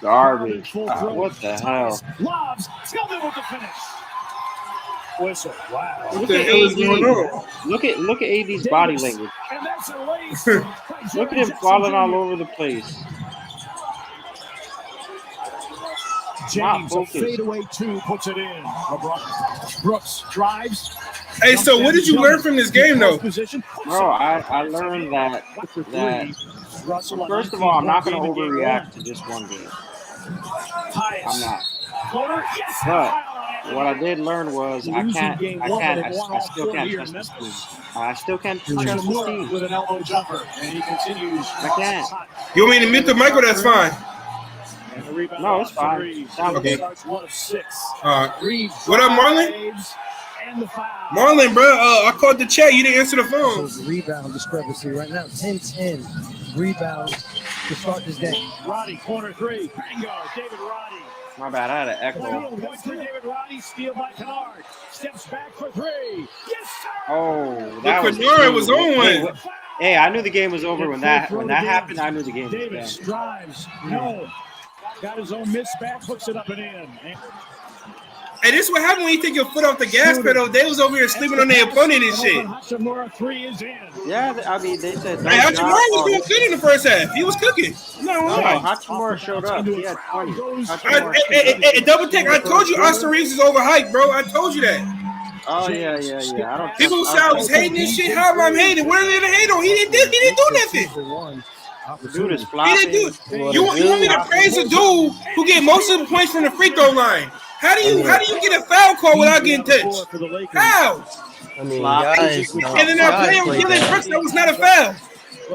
Garbage. What the hell? Lobs. Tillman with the finish. Whistle. Wow. What the hell is going on? Look at AD's body language. And that's a lace. Look at him falling all over the place. James, a fadeaway two, puts it in. Brooks drives. Hey, so what did you learn from this game, though? Bro, I learned that first of all, I'm not going to overreact to just one game. I'm not. But what I did learn was I still can't trust this team. I still can't trust this team. With an elbow jumper, and he continues. I can't. You want me to mute the mic or that's fine? No, it's fine. Sounds Okay. good. What up, Marlon? Marlon, bro, I called the chat. You didn't answer the phone. Rebound discrepancy right now. 10-10 rebound to start this game. Roddy, corner three. Bingo. David Roddy. My bad, I had an echo. Point for David Roddy. Steal by Kennard. Steps back for three. Yes, sir. Oh, that was Kennard was on. Hey, I knew the game was over when that happened. I knew the game was done. Davis drives. No. Got his own miss back. Hooks it up and in. Hey, this is what happened when you take your foot off the gas pedal. They was over here sleeping on their opponent and shit. Hachimura three is in. Yeah, I mean, they said. Hey, Hachimura was doing good in the first half. He was cooking. No, Hachimura showed up. He had 20. Hey, double take. I told you Austin Reeves is overhyped, bro. I told you that. Oh yeah. I don't. People say I was hating this shit. How am I hating? What are they to hate on? He didn't do nothing. Dude is flopping. You want me to praise a dude who get most of the points from the free throw line? How do you get a foul call without getting touched? How? I mean, guys, and then I play on Dylan Brooks. That was not a foul.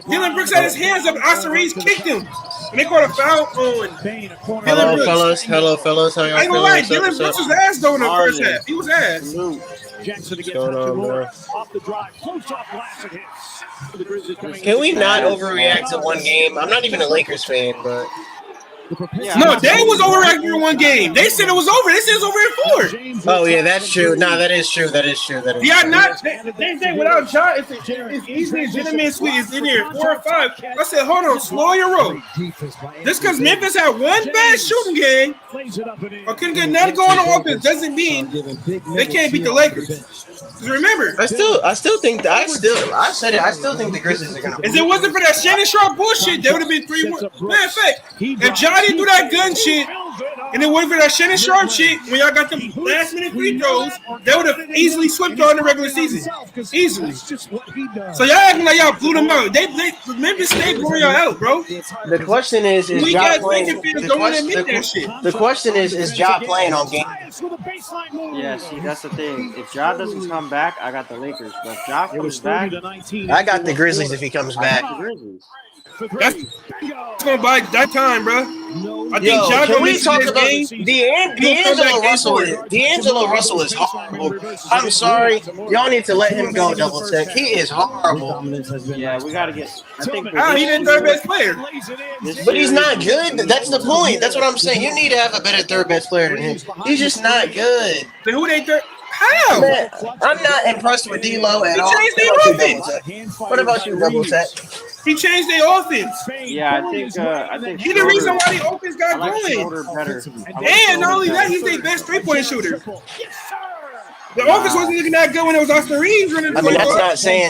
Dylan Brooks had his hands up. And Austin Reeves kicked him, and they called a foul on Dylan Brooks. Hello, fellas. How y'all I ain't gonna lie, Dylan Brooks was ass though in the first half. He was ass. Jackson against Hachimura. Off the drive. Close off glass and hits. Can we not overreact to one game? I'm not even a Lakers fan, but no, they was overreacting in one game. They said it was over. They said it was over in 4. Oh yeah, that's true. No, that is true. Yeah, not they say without John, it's easily a gentleman suite is in here 4 or 5. I said, hold on, slow your roll. Just because Memphis had one bad shooting game or couldn't get nothing going on offense doesn't mean they can't beat the Lakers. Remember, I still think I said it. I still think the Grizzlies are gonna. If it wasn't for that Shannon Sharp bullshit, they would have been 3-1. Matter of fact, if John didn't do that gun shit, and it wasn't for that Shannon Sharp shit, when y'all got the last minute free throws, they would have easily swept y'all in the regular season, easily. So y'all acting like y'all blew them out. They Memphis State blew y'all out, bro. The question is Ja playing? The question is Ja playing on game? Yeah, see, that's the thing. If Ja doesn't come back, I got the Lakers. But if Ja comes back, I got the Grizzlies if he comes back. That's gonna buy that time, bro. I think Ja can we talk about game. D'Angelo Russell is horrible. I'm sorry, y'all need to let him go. Double check. He is horrible. Yeah, we gotta get. I think he didn't third best player, but he's not good. That's the point. That's what I'm saying. You need to have a better third best player than him. He's just not good. Then who they third? How? Man, I'm not impressed with D'Lo at all. He changed their offense. What about you, Double Check? He changed their offense. Yeah, I think he's the reason why the offense got going. And not only that, he's their best three-point shooter. The offense wasn't looking that good when it was Austin Reeves running. I mean,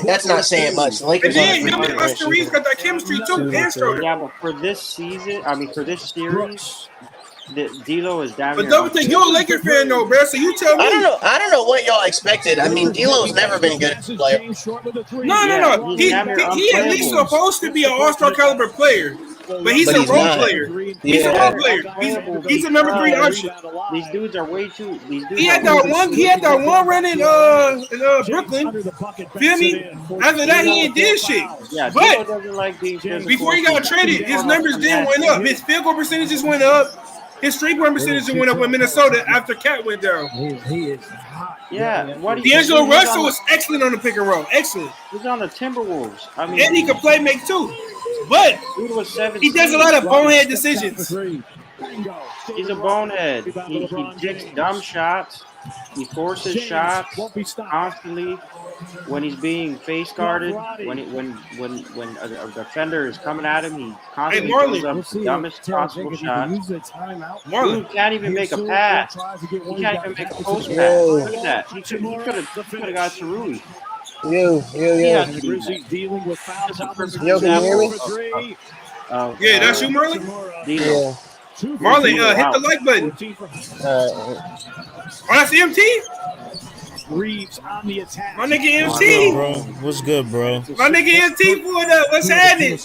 that's not saying much. The Lakers and then him and Austin Reeves got that chemistry too. Yeah, but for this season, for this series, D'Lo is down. But double take, you're a Laker fan though, bro. So you tell me. I don't know what y'all expected. I mean, D'Lo's never been good as a player. No. He at least supposed to be an all-star caliber player. But he's a role player. He's a role player. He's a number 3 option. These dudes are way too. He had that one run in Brooklyn. Feel me? After that, he ain't did shit. Yeah, but doesn't like before he got traded, his numbers didn't went up. His field goal percentages went up. His 3-point percentage went up with Minnesota after Cat went down. He is hot. Yeah, D'Angelo Russell was excellent on the pick and roll. Excellent. He's on the Timberwolves. I mean, and he can play make too. But he does a lot of bonehead decisions. He's a bonehead. He takes dumb shots. He forces shots constantly. when he's being face guarded, when a defender is coming at him, he constantly Marlon. throws up the dumbest possible shots. Marlon. Dude can't even make a pass. He can't even make a post pass. Look at that. He could have got to Rui. Yo. The Grizzlies dealing with fouls. Yo, can you hear me? Yeah, that's you, Marlon? Yeah. Marlon, hit the like button. Oh, that's MT? Reeves on the attack. My nigga MT. Bro, what's good, bro? My nigga MT pulled up. What's happening?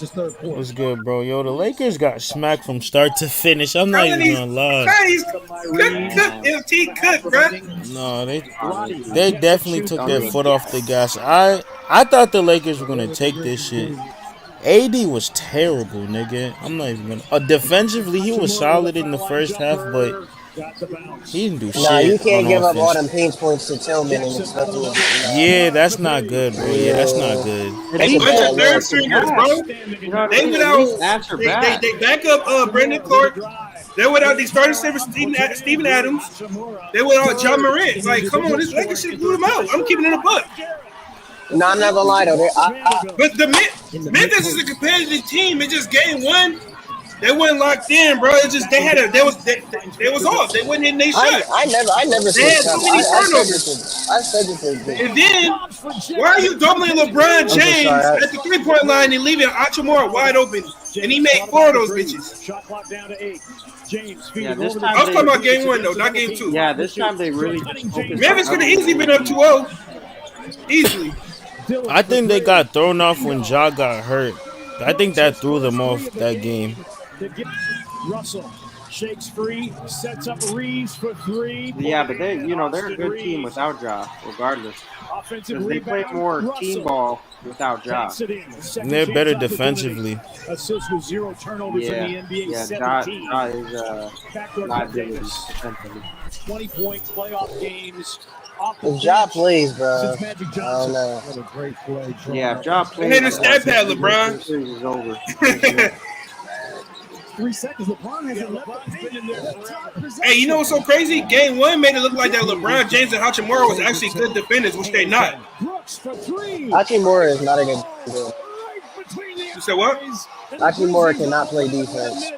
What's good, bro? Yo, the Lakers got smacked from start to finish. I'm not even gonna lie. He's cook, MT cook, bro. No, they definitely took their foot off the gas. I thought the Lakers were gonna take this shit. AD was terrible, nigga. I'm not even gonna. Defensively, he was solid in the first half, but he didn't do shit. Nah, you can't give offense. up all them paint points to Tillman and expect him to do Yeah, that's not good, bro. Yeah, that's not good. That's a bad Third look. stringers, bro. They without. They back up Brandon Clark. They without the starting center Steven Adams. They without John Morant. Like, come on, this Lakers should blew them out. I'm keeping it in a buck. No, I'm not gonna lie though. But the Memphis is a competitive team. It just game one. They weren't locked in, bro. It just they was off. They wasn't hitting their shot. I never They had too many turnovers. I said this. And then why are you doubling LeBron James at the 3-point line and leaving Hachimura wide open? And he made 4 of those bitches. Shot clock down to 8. James Yeah, feeding this over I time was talking about game 1 though, not game 2. Yeah, this time they really just focused. Memphis could have easily been up 2-0. Easily. I think they got thrown off when Ja got hurt. I think that threw them off that game. Russell shakes free, sets up Reeves for 3. Yeah, but they're a good team without Ja, regardless. Because they play more team ball without Ja. And they're better defensively. Assists with 0 turnovers in the NBA. Ja 17. is liability defensively. 20-point playoff games. If Ja plays, bro, I don't know. What a great play. Yeah, if Ja plays, Hey, the stat pad, LeBron. the series is over. 3 seconds. LeBron hasn't left in there. Hey, you know what's so crazy? Game 1 made it look like that LeBron James and Hachimura was actually good defenders, which they not. Brooks for 3. Hachimura is not a good defender. You said what? Hachimura cannot play defense.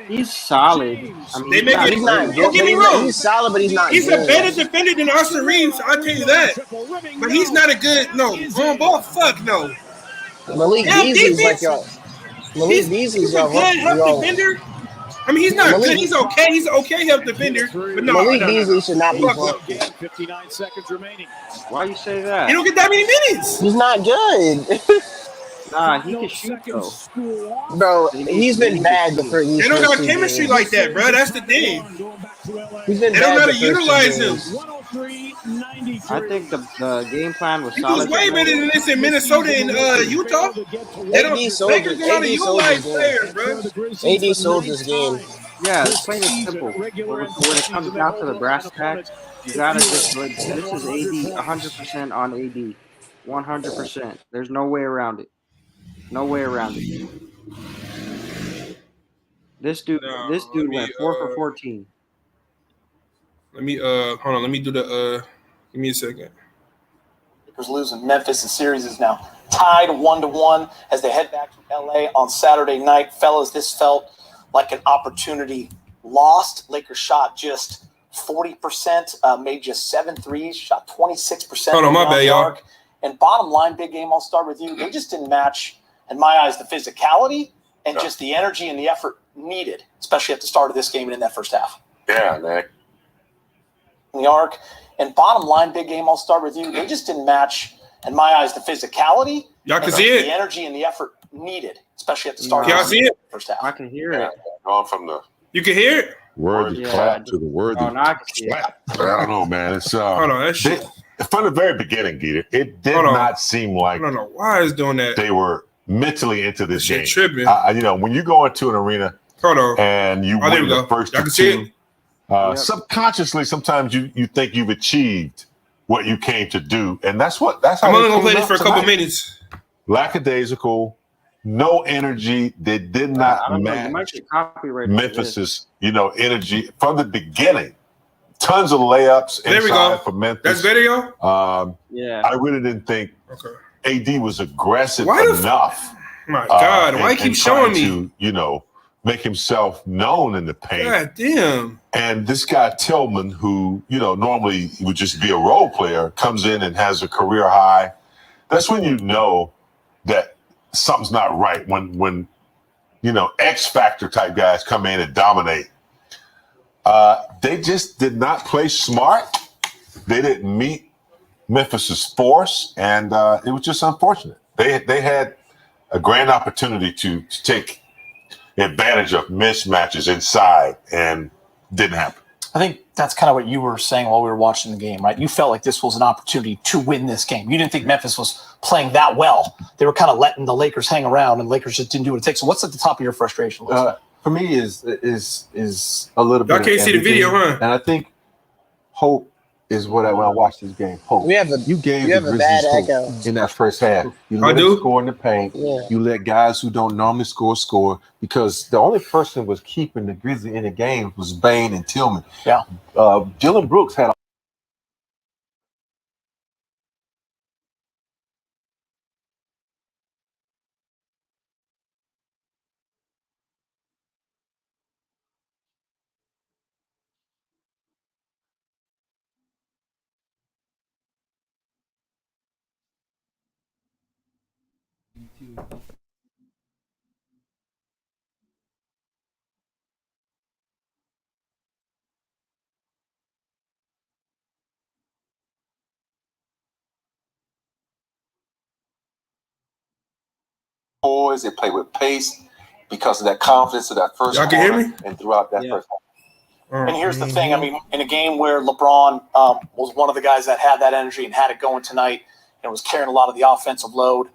He's solid. I mean, They make it. He's not good. Don't get me wrong. He's solid, but he's not He's good. a better defender than Austin Reeves. I'll tell you that. But he's not a good on ball. Fuck no. Malik Yeah, Beasley's like defense. y'all. Malik Beasley's He's a y'all. good help defender. I mean, he's not Malik- good. He's okay. He's an okay help defender. But no, Malik no. Beasley should not be Fuck playing. no. 59 seconds remaining. why you say that? He don't get that many minutes. He's not good. Nah, he can shoot though. Bro, he's been bad the first They don't got two chemistry games. like that, bro. That's the thing. He's been They bad don't know how the to first two utilize him. games. 103-93. I think the game plan was He solid. was way better than this in Minnesota and Utah. They don't. AD sold Lakers don't know how to AD sold utilize his players, bro. AD sold this game. Yeah, it's plain and simple. When it comes down to the brass tacks, you gotta just like this is AD 100% on AD, 100%. There's no way around it. No way around it. This dude went 4 for 14. Let me hold on. Let me do the give me a second. Lakers losing. Memphis. The series is now tied 1-1 as they head back to LA on Saturday night. Fellas, this felt like an opportunity lost. Lakers shot just 40%, made just 7 threes, shot 26%. Hold on, my bad, y'all. And bottom line, big game, I'll start with you. They just didn't match, in my eyes, the physicality and just the energy and the effort needed, especially at the start of this game and in that first half. Yeah, man. In the arc. And bottom line, big game, I'll start with you. They just didn't match, in my eyes, the physicality Y'all can and see the it. energy and the effort needed, especially at the start Y'all of see the it? first half. I can hear it. Going from the You can hear it. worthy Yeah. clap to the worthy Oh, now I can see it. slap. I don't know, man. It's Hold on, that shit. from the very beginning, Geeter. It did Hold on. not seem like I don't know why it's doing that. they were mentally into this Shit game. tripping. When you go into an arena Hold on. and you Oh, there win we the go. first Y'all can see two, it. Yep. subconsciously, sometimes you think you've achieved what you came to do, and that's how I'm they only gonna play came this for a out couple tonight. minutes. Lackadaisical, no energy. They did I not don't know. You might match get copyrighted. for this. Memphis's, energy from the beginning. tons of layups There we inside go. for Memphis. That's video? Yeah. I really didn't think AD was aggressive enough. My God, why keep showing me? To, make himself known in the paint. God damn. And this guy Tillman, who, normally would just be a role player, comes in and has a career high. That's when you know that something's not right. When X Factor type guys come in and dominate. They just did not play smart. They didn't meet Memphis's force, and it was just unfortunate. They had a grand opportunity to take advantage of mismatches inside, and didn't happen. I think that's kind of what you were saying while we were watching the game, right? You felt like this was an opportunity to win this game. You didn't think Memphis was playing that well. They were kind of letting the Lakers hang around, and the Lakers just didn't do what it takes. So what's at the top of your frustration? For me is a little bit. Y'all can't see the video, huh? And I think hope is when I watch this game. Hope. You gave the Grizzlies hope in that first half. You let them score in the paint. Yeah. You let guys who don't normally score, because the only person was keeping the Grizzlies in the game was Bane and Tillman. Yeah. Dylan Brooks had boys. They play with pace because of that confidence of that first quarter. Y'all can hear me? And throughout that first half. And here's the thing. I mean, in a game where LeBron was one of the guys that had that energy and had it going tonight and was carrying a lot of the offensive load,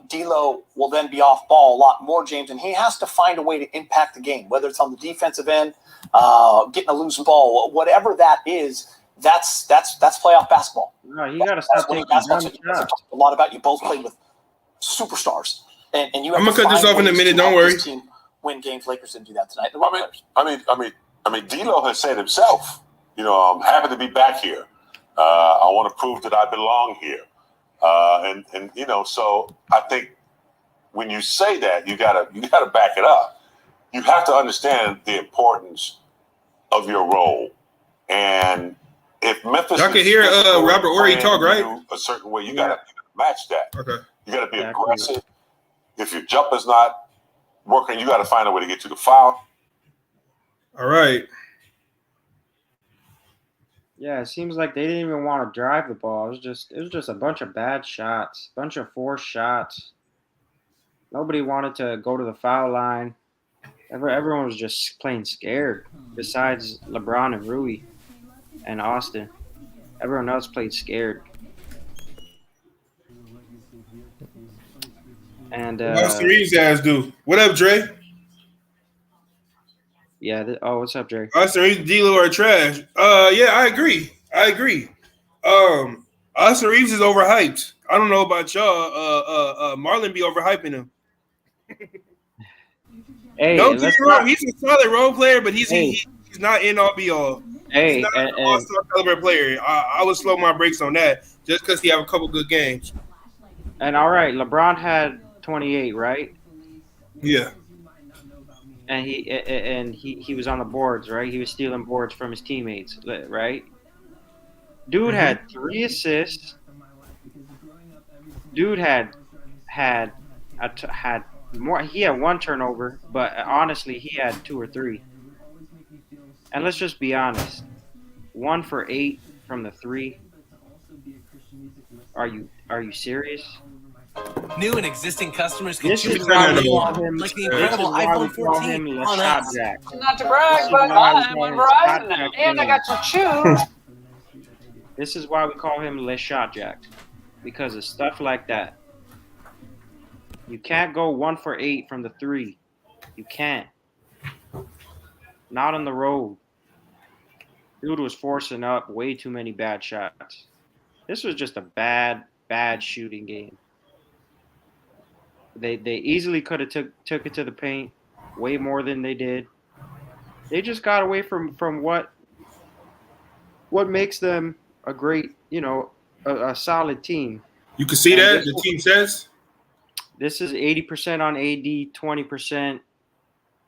D'Lo will then be off ball a lot more, James, and he has to find a way to impact the game, whether it's on the defensive end, getting a loose ball, whatever that is. That's playoff basketball. No, you got to stop taking shots. A lot about you both played with superstars, and you. I'm gonna cut this off in a minute. Don't worry. Team win games. Lakers didn't do that tonight. I mean, D'Lo has said himself, I'm happy to be back here. I want to prove that I belong here. So I think when you say that, you gotta back it up. You have to understand the importance of your role. And if Memphis, y'all can hear Robert Horry talk, right? A certain way, you gotta match that. Okay. You gotta be aggressive. If your jumper's not working, you gotta find a way to get to the foul. All right. Yeah, it seems like they didn't even want to drive the ball. It was just a bunch of bad shots, bunch of forced shots. Nobody wanted to go to the foul line. Everyone was just plain scared. Besides LeBron and Rui and Austin, everyone else played scared. And what's the Reeves guys do? What up, Dre? Yeah. What's up, Dre? Austin Reeves, D'Lo are trash. Yeah, I agree. Austin Reeves is overhyped. I don't know about y'all. Marlon be overhyping him. Hey, don't get me wrong. He's a solid role player, but he's not in all be all. Hey, he's not an all-star caliber player. I would slow my brakes on that just because he have a couple good games. And all right, LeBron had 28, right? Yeah. And he was on the boards, right? He was stealing boards from his teammates, right? Dude had 3 assists. Dude had more. He had 1 turnover, but honestly, he had 2 or 3. And let's just be honest, 1 for 8 from the 3. Are you serious? New and existing customers can This choose is why we like call him the incredible iPhone 14 on us. Not to brag, but I'm on Verizon now, and I got to choose. This is why we call him Le Shot Jack, because of stuff like that. You can't go 1 for 8 from the 3. You can't. Not on the road. Dude was forcing up way too many bad shots. This was just a bad shooting game. They easily could have took it to the paint way more than they did. They just got away from what what makes them a great, a solid team. You can see that the team says this is 80% on AD, 20%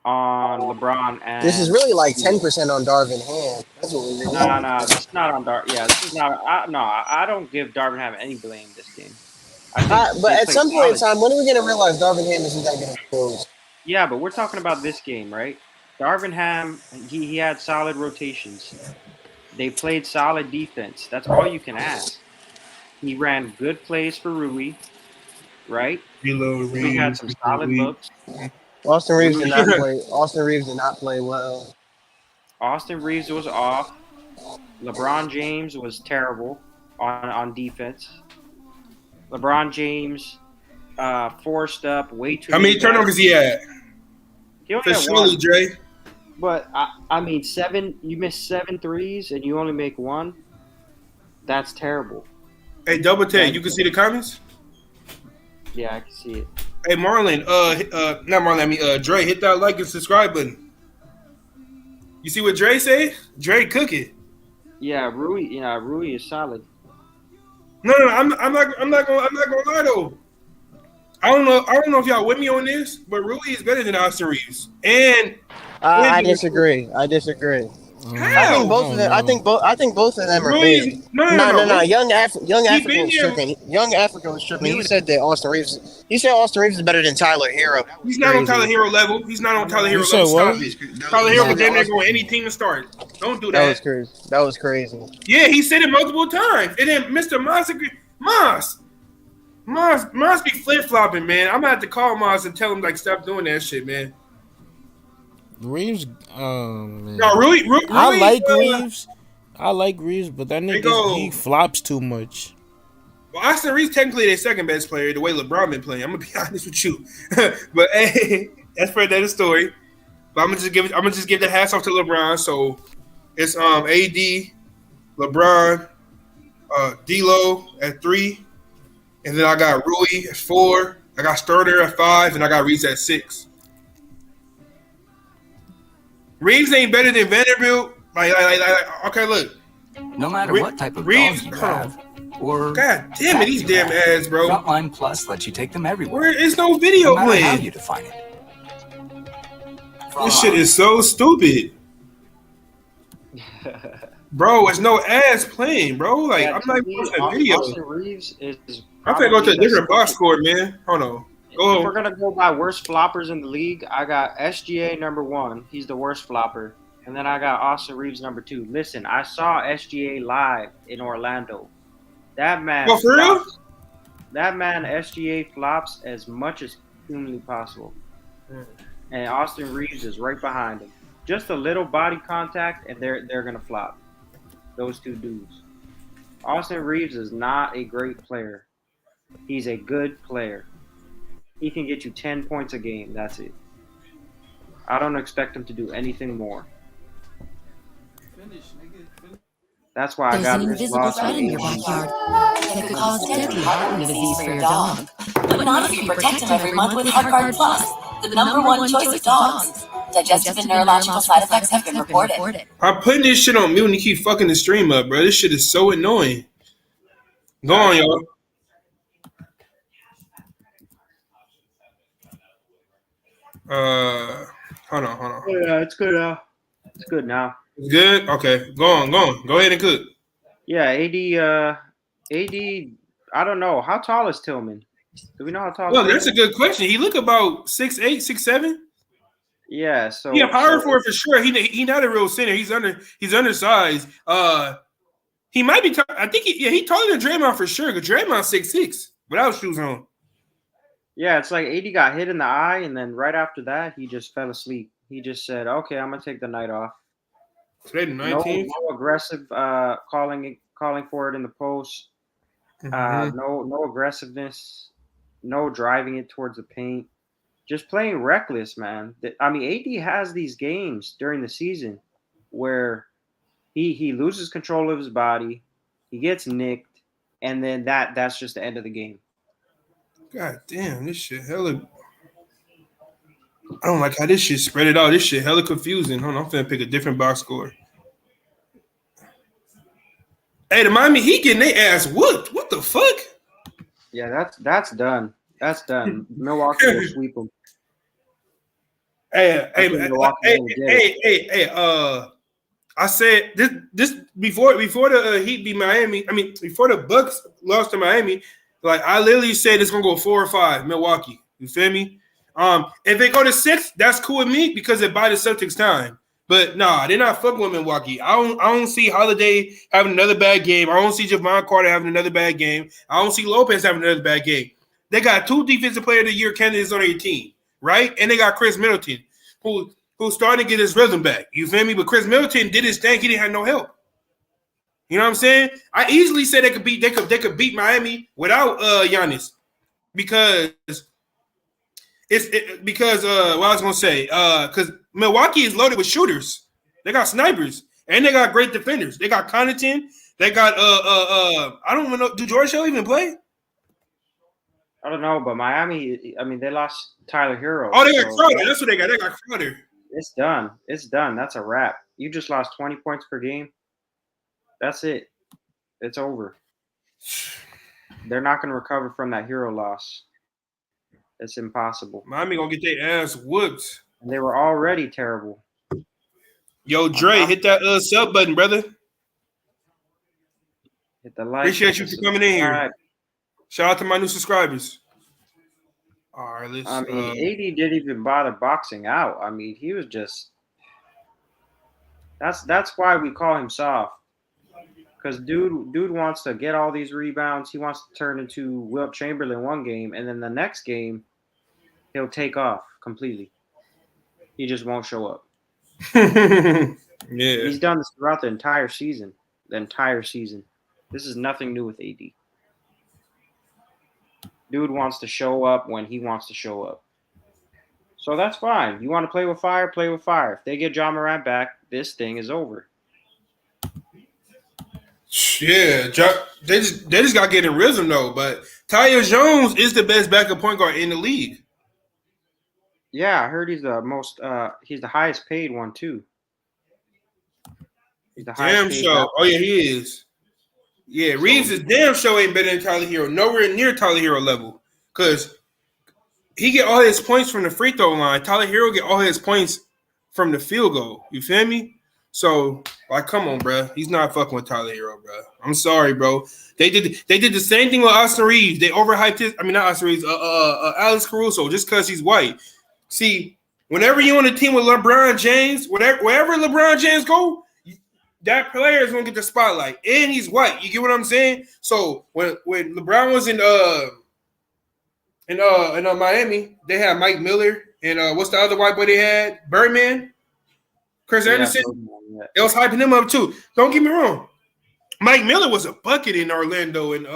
on LeBron, and this is really like 10% on Darvin Ham. That's what we're doing. No, this is not on Darvin. Yeah, this is not. I don't give Darvin Ham any blame this game. But at some point in time, when are we gonna realize Darvin Ham isn't that good at throws? Yeah, but we're talking about this game, right? Darvin Ham, he had solid rotations. They played solid defense. That's all you can ask. He ran good plays for Rui, right? We had some solid looks. Austin Reeves did not play. Austin Reeves did not play well. Austin Reeves was off. LeBron James was terrible on defense. LeBron James forced up way too. How many turnovers he had? He only had one. Dre. But I mean, you missed 7 threes and you only make 1. That's terrible. Hey, Double Tag, you can see the comments? Yeah, I can see it. Hey, Marlon, not Marlon, I mean, Dre, hit that like and subscribe button. You see what Dre say? Dre cooking. Yeah, Rui is solid. No, I'm not gonna lie though. I don't know if y'all with me on this, but Rui is better than Austin Reeves. And I disagree. I think both of them are big. No. Young Africa was tripping. He said that Austin Reeves. He said Austin Reeves is better than Tyler Hero. He's not on Tyler Hero level. Stop it. Tyler Hero was damn near going any team to start. Don't do that. That was crazy. Yeah, he said it multiple times. And then Mr. Moss be flip flopping, man. I'm gonna have to call Moss and tell him like stop doing that shit, man. Reeves, man. No, Rui, I like Reeves. I like Reeves, but that nigga he flops too much. Well, Austin Reeves technically their second best player, the way LeBron been playing. I'm gonna be honest with you, but hey, that's for another story. But I'm gonna just give the hats off to LeBron. So it's AD, LeBron, D'Lo at 3, and then I got Rui at 4. I got Sterner at 5, and I got Reeves at 6. Reeves ain't better than Vanderbilt. Like, okay, look. No matter what type of Reeves, dogs you have, or God damn it, these damn ads, bro. Frontline Plus lets you take them everywhere. Where is no video no playing? How you define it. This shit is so stupid, bro. There's no ads playing, bro. Like I'm not even watching a video. Austin Reeves is. I'm gonna go to a different box score, man. Hold on. If we're gonna go by worst floppers in the league, I got SGA number 1. He's the worst flopper, and then I got Austin Reeves number 2. Listen, I saw SGA live in Orlando. That man. Oh, for real? That man SGA flops as much as humanly possible, and Austin Reeves is right behind him. Just a little body contact, and they're gonna flop. Those two dudes. Austin Reeves is not a great player. He's a good player. He can get you 10 points a game. That's it. I don't expect him to do anything more. That's why I got this invisible threat in your backyard that could cause deadly heart disease for your dog. But not if you protect him every month with HeartGuard Plus, the #1 choice of dogs. Digestive and neurological side effects have been reported. I'm putting this shit on mute and you keep fucking the stream up, bro. This shit is so annoying. Go on, y'all. Hold on. Yeah, it's good now. It's good now. It's good? Okay. Go on. Go ahead and cook. Yeah, AD, I don't know. How tall is Tillman? Do we know how tall? Well, that's a good question. He look about 6'8", 6'7". Yeah, so yeah, power forward for sure. He not a real center. He's undersized. He might be. I think he taller than Draymond for sure. Because Draymond's 6'6" without shoes on. Yeah, it's like AD got hit in the eye, and then right after that, he just fell asleep. He just said, "Okay, I'm gonna take the night off." Today the 19th. No aggressive calling for it in the post. Mm-hmm. No aggressiveness. No driving it towards the paint. Just playing reckless, man. I mean, AD has these games during the season where he loses control of his body, he gets nicked, and then that's just the end of the game. God damn, this shit hella. I don't like how this shit spread it out. This shit hella confusing. Hold on, I'm finna pick a different box score. Hey, the Miami Heat getting their ass whooped. What the fuck? Yeah, that's done. That's done. Milwaukee will sweep them. Hey, I said this before the Heat beat Miami. I mean, before the Bucks lost to Miami, like I literally said it's gonna go 4 or 5, Milwaukee. You feel me? If they go to 6, that's cool with me because they buy the Celtics time. But nah, they're not fucking with Milwaukee. I don't see Holiday having another bad game. I don't see Javon Carter having another bad game. I don't see Lopez having another bad game. They got 2 Defensive Player of the Year candidates on their team, right? And they got Chris Middleton, who's starting to get his rhythm back. You feel me? But Chris Middleton did his thing. He didn't have no help. You know what I'm saying? I easily said they could beat Miami without Giannis because what I was gonna say because Milwaukee is loaded with shooters. They got snipers and they got great defenders. They got Connaughton. They got I don't even know. Do George Hill even play? I don't know, but Miami. I mean, they lost Tyler Hero. Oh, they got Crowder. That's what they got. They got Crowder. It's done. It's done. That's a wrap. You just lost 20 points per game. That's it. It's over. They're not going to recover from that Hero loss. It's impossible. Miami going to get their ass whooped. And they were already terrible. Yo, Dre, hit that sub button, brother. Hit the like. Appreciate you for coming in here. Shout out to my new subscribers. All right, let's. I mean, AD didn't even bother boxing out. I mean, he was just. That's why we call him soft. Because dude wants to get all these rebounds. He wants to turn into Wilt Chamberlain one game, and then the next game, he'll take off completely. He just won't show up. Yeah, he's done this throughout the entire season. This is nothing new with AD. Dude wants to show up when he wants to show up. So that's fine. You want to play with fire, play with fire. If they get Ja Morant back, this thing is over. Yeah, they just got to get in rhythm though. But Tyus Jones is the best backup point guard in the league. Yeah, I heard he's the highest paid one too. He's the damn show. Oh yeah, he is. Yeah, Reeves' damn show ain't better than Tyler Hero. Nowhere near Tyler Hero level. Because he get all his points from the free throw line. Tyler Hero get all his points from the field goal. You feel me? So, like, come on, bro. He's not fucking with Tyler Hero, bro. I'm sorry, bro. They did the same thing with Austin Reeves. They overhyped his. I mean, not Austin Reeves. Alex Caruso, just because he's white. See, whenever you're on a team with LeBron James, wherever LeBron James go, that player is gonna get the spotlight, and he's white. You get what I'm saying? So when LeBron was in Miami, they had Mike Miller and what's the other white boy they had? Birdman, Chris Anderson. Yeah. It was hyping him up too. Don't get me wrong. Mike Miller was a bucket in Orlando and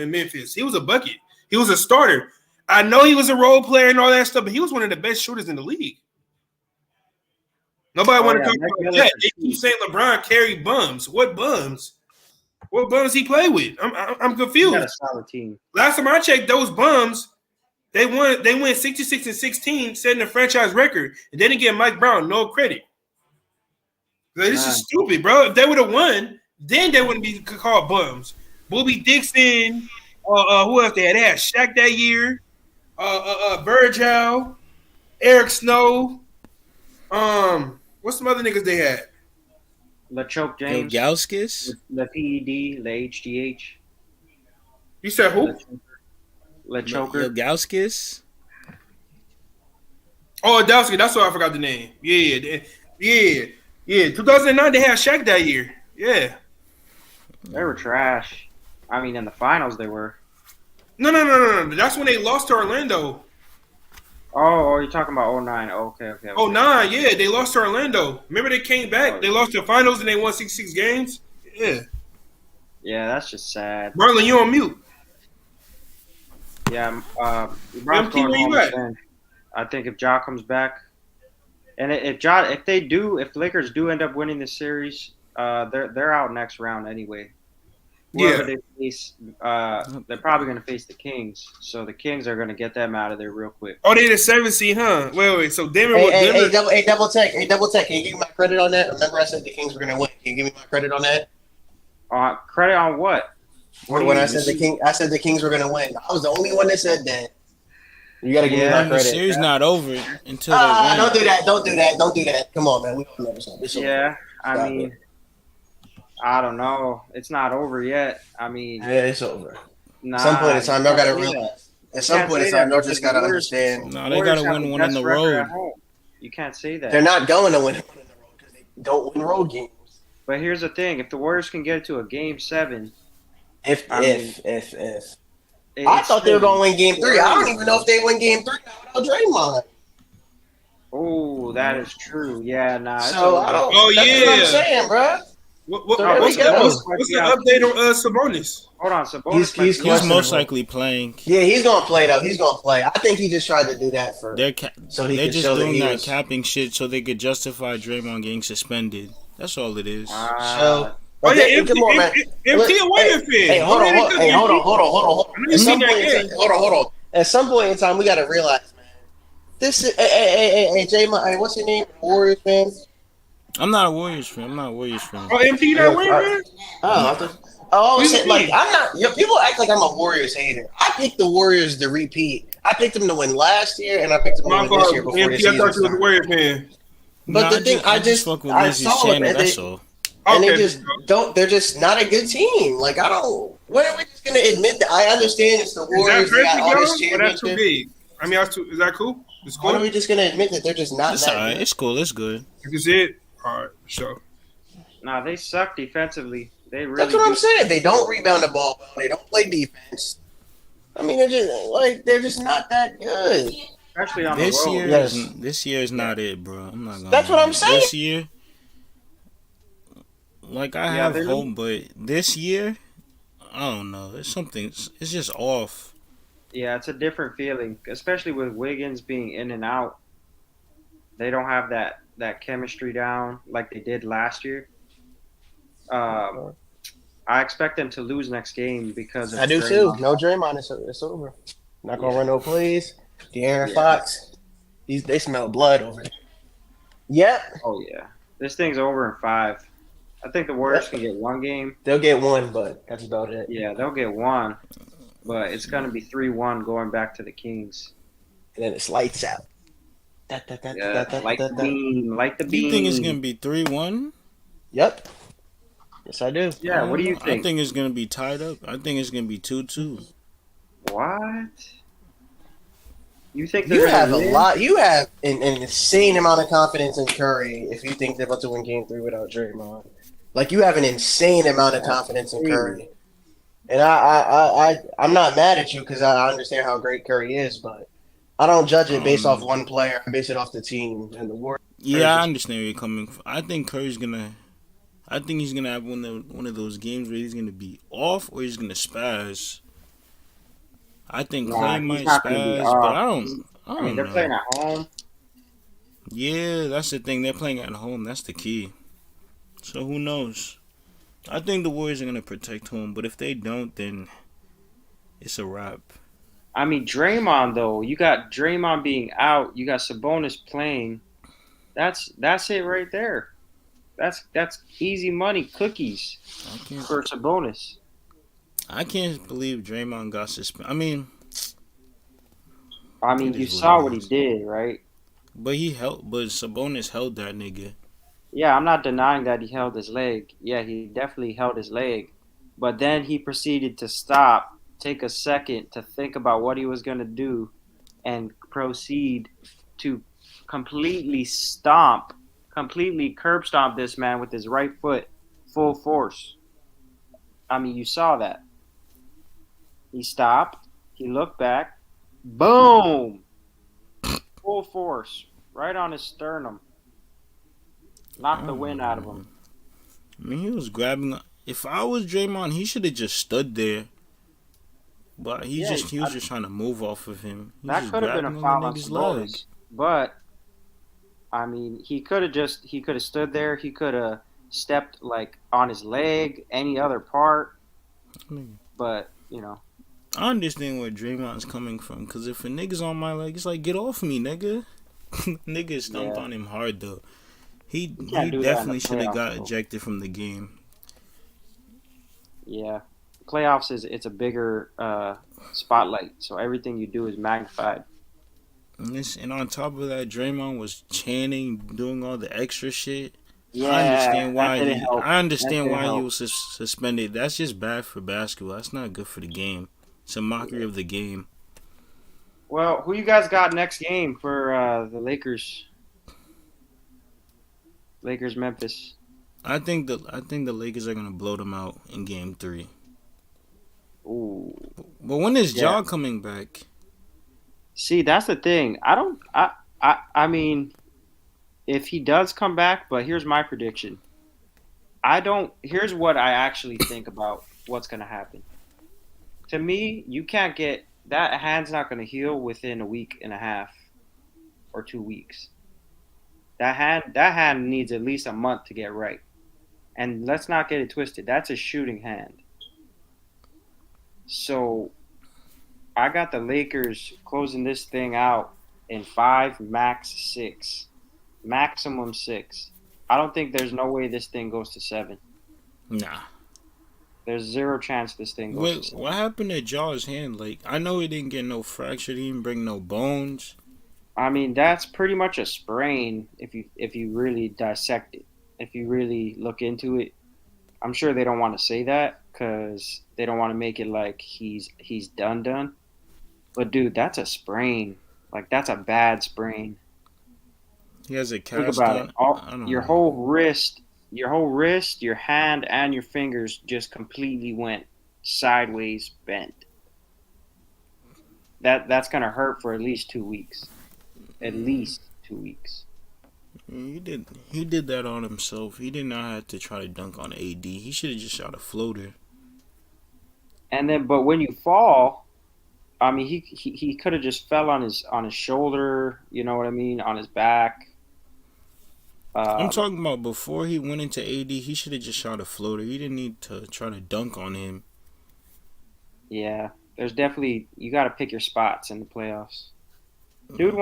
in Memphis. He was a bucket. He was a starter. I know he was a role player and all that stuff, but he was one of the best shooters in the league. Nobody want to talk about that. They keep saying LeBron carried bums. What bums? What bums he play with? I'm confused. He got a solid team. Last time I checked, those bums, they won 66-16, setting the franchise record, and they didn't give Mike Brown no credit. This is stupid, bro. If they would have won, then they wouldn't be called bums. Bobby Dixon, who else they had? They had Shaq that year, Virgil, Eric Snow. What's some other niggas they had? LeChoke James. Ilgauskas? The PED, the HGH. You said who? LeChoker. Ilgauskas? Oh, Ilgauskas. That's why I forgot the name. Yeah. 2009, they had Shaq that year. Yeah. They were trash. I mean, in the finals they were. No. That's when they lost to Orlando. Oh, you're talking about 09. Okay. 09, yeah, they lost to Orlando. Remember they came back. They lost the finals and they won 66 games. Yeah. Yeah, that's just sad. Marlon, you on mute. Yeah. MT, where you at? I think if Ja comes back, and if Lakers do end up winning this series, they're out next round anyway. Whoever they face, they're probably going to face the Kings. So the Kings are going to get them out of there real quick. Oh, they the 7th seed, huh? Wait. So Denver. Double check. Can you give me my credit on that? Remember, I said the Kings were going to win. Can you give me my credit on that? Credit on what? When I said the Kings were gonna win, I was the only one that said that. You gotta give me my credit. The series not over until they win. Don't do that. Don't do that. Don't do that. Come on, man. We don't never stop. Yeah, I mean, I don't know. It's not over yet. I mean, yeah, it's over. At some point in time, y'all gotta realize. At some point in time, y'all just gotta understand. No, they gotta win one on the road. You can't say that. They're not going to win one on the road because they don't win road games. But here's the thing: if the Warriors can get to a Game 7, I thought they were going to win Game 3. I don't even know if they win Game 3 without Draymond. Oh, that is true. Yeah, nah. So I don't. That's what I'm saying, bro. What's the update on Sabonis? Hold on, Sabonis. He's most likely playing. Yeah, he's gonna play though. He's gonna play. I think he just tried to do that for. They're just doing that capping shit so they could justify Draymond getting suspended. That's all it is. MT a Warriors fan. Hey, hold on. At some point in time, we gotta realize, man. This is hey, J-Mo, what's your name? Warriors fan. I'm not a Warriors fan. Oh, MT not Warriors fan? I'm not. People act like I'm a Warriors hater. I picked the Warriors to repeat. I picked them to win last year, and I picked them to win this year before MT, the season. I thought you was a Warriors fan. But the thing, I saw it, and they just don't. They're just not a good team. Like I don't. When are we just gonna admit that? I understand it's the Warriors. They got all this championship. That's too big. I mean, is that cool? When are we just gonna admit that they're just not? It's that alright. good? It's cool. It's good. Is it? All right, sure. Nah, they suck defensively. They really. That's what I'm saying. They don't rebound the ball. They don't play defense. I mean, they're just not that good. Especially on this the road. year. This year is not it, bro. I'm not gonna. That's what I'm saying. This year, like I have hope, but this year, I don't know. There's something. It's just off. Yeah, it's a different feeling, especially with Wiggins being in and out. They don't have that chemistry down like they did last year. I expect them to lose next game because of I do Draymond. too. No Draymond, it's over. Not gonna run no plays. De'Aaron Fox, they smell blood over there. Yep. Oh yeah, this thing's over in 5. I think the Warriors can get one game. They'll get one, but that's about it. Yeah, they'll get one, but it's gonna be 3-1 going back to the Kings. And then it's lights out. Like the beam. You think it's gonna be 3-1? Yep. Yes, I do. Yeah. What do you think? I think it's gonna be tied up. I think it's gonna be 2-2. What? You think you have a lot? You have an insane amount of confidence in Curry if you think they're about to win Game 3 without Draymond. Like you have an insane amount of confidence in Curry, and I'm not mad at you because I understand how great Curry is, but I don't judge it based off one player. I base it off the team and the Warriors. Yeah, I understand where you're coming from. I think he's gonna have one of those games where he's gonna be off or he's gonna spaz. I think Clay might spaz, but I don't mean, they're playing at home. Yeah, that's the thing. They're playing at home. That's the key. So who knows? I think the Warriors are gonna protect home, but if they don't, then it's a wrap. I mean, Draymond though. You got Draymond being out. You got Sabonis playing. That's it right there. That's easy money cookies for Sabonis. I can't believe Draymond got suspended. I mean, you saw what he did, right? But Sabonis held that nigga. Yeah, I'm not denying that he held his leg. Yeah, he definitely held his leg. But then he proceeded to stop, take a second to think about what he was going to do, and proceed to completely curb stomp this man with his right foot, full force. I mean, you saw that. He stopped. He looked back. Boom! Full force. Right on his sternum. Knocked the wind out of him. I mean, he was grabbing. If I was Draymond, he should have just stood there. But he was just trying to move off of him. That could have been a foul on Sabonis. But, I mean, he could have stood there. He could have stepped, like, on his leg, any other part. But, you know. I understand where Draymond's coming from. Because if a nigga's on my leg, it's like, get off me, nigga. Nigga stomped on him hard, though. He definitely should have got ejected from the game. Yeah, playoffs it's a bigger spotlight, so everything you do is magnified. And on top of that, Draymond was chanting, doing all the extra shit. Yeah, that didn't help. I understand why he was suspended. That's just bad for basketball. That's not good for the game. It's a mockery of the game. Well, who you guys got next game for the Lakers? Lakers Memphis. I think the Lakers are gonna blow them out in Game 3. Ooh. But when is Ja coming back? See, that's the thing. I mean, if he does come back, but here's my prediction. Here's what I actually think about what's going to happen. To me, you can't get that hand's not going to heal within a week and a half or 2 weeks. That hand needs at least a month to get right. And let's not get it twisted. That's a shooting hand. So I got the Lakers closing this thing out in 5, max 6. Maximum 6. I don't think there's no way this thing goes to 7. Nah. There's zero chance this thing goes to 7. What happened to Ja's hand? Like, I know he didn't get no fracture. He didn't bring no bones. I mean, that's pretty much a sprain if you really dissect it. If you really look into it. I'm sure they don't want to say that because they don't want to make it like he's done. But, dude, that's a sprain. Like, that's a bad sprain. He has a cast. Think about it. Your whole wrist, your hand, and your fingers just completely went sideways bent. That's going to hurt for at least 2 weeks. At least 2 weeks. He did that on himself. He did not have to try to dunk on AD. He should have just shot a floater. And then, but when you fall, I mean, he could have just fell on his shoulder. You know what I mean? On his back. I'm talking about before he went into AD. He should have just shot a floater. He didn't need to try to dunk on him. Yeah, there's definitely you got to pick your spots in the playoffs. Dude,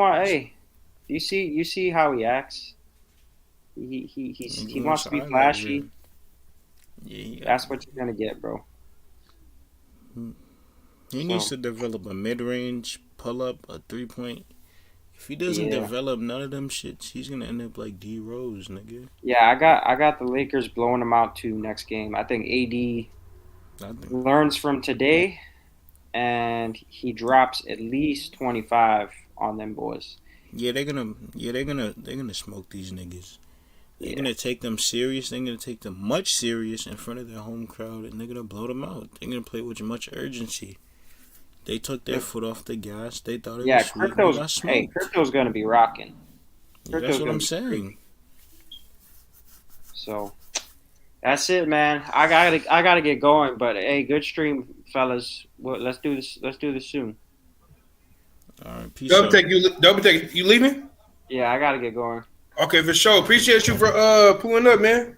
you see how he acts. He wants to be flashy. Yeah, that's what you're gonna get, bro. He needs to develop a mid-range pull-up, a 3-point. If he doesn't develop none of them shits, he's gonna end up like D Rose, nigga. Yeah, I got the Lakers blowing them out too next game. I think AD learns from today, and he drops at least 25 on them boys. Yeah, they're gonna smoke these niggas. They're gonna take them serious. They're gonna take them much serious in front of their home crowd, and they're gonna blow them out. They're gonna play with much urgency. They took their foot off the gas. They thought it was sweet. Crypto's gonna be rocking. That's what I'm saying. So that's it, man. I gotta get going. But hey, good stream, fellas. Well, let's do this. Let's do this soon. All right, peace Double take. You leaving? Yeah, I gotta get going. Okay, for sure. Appreciate you for pulling up, man.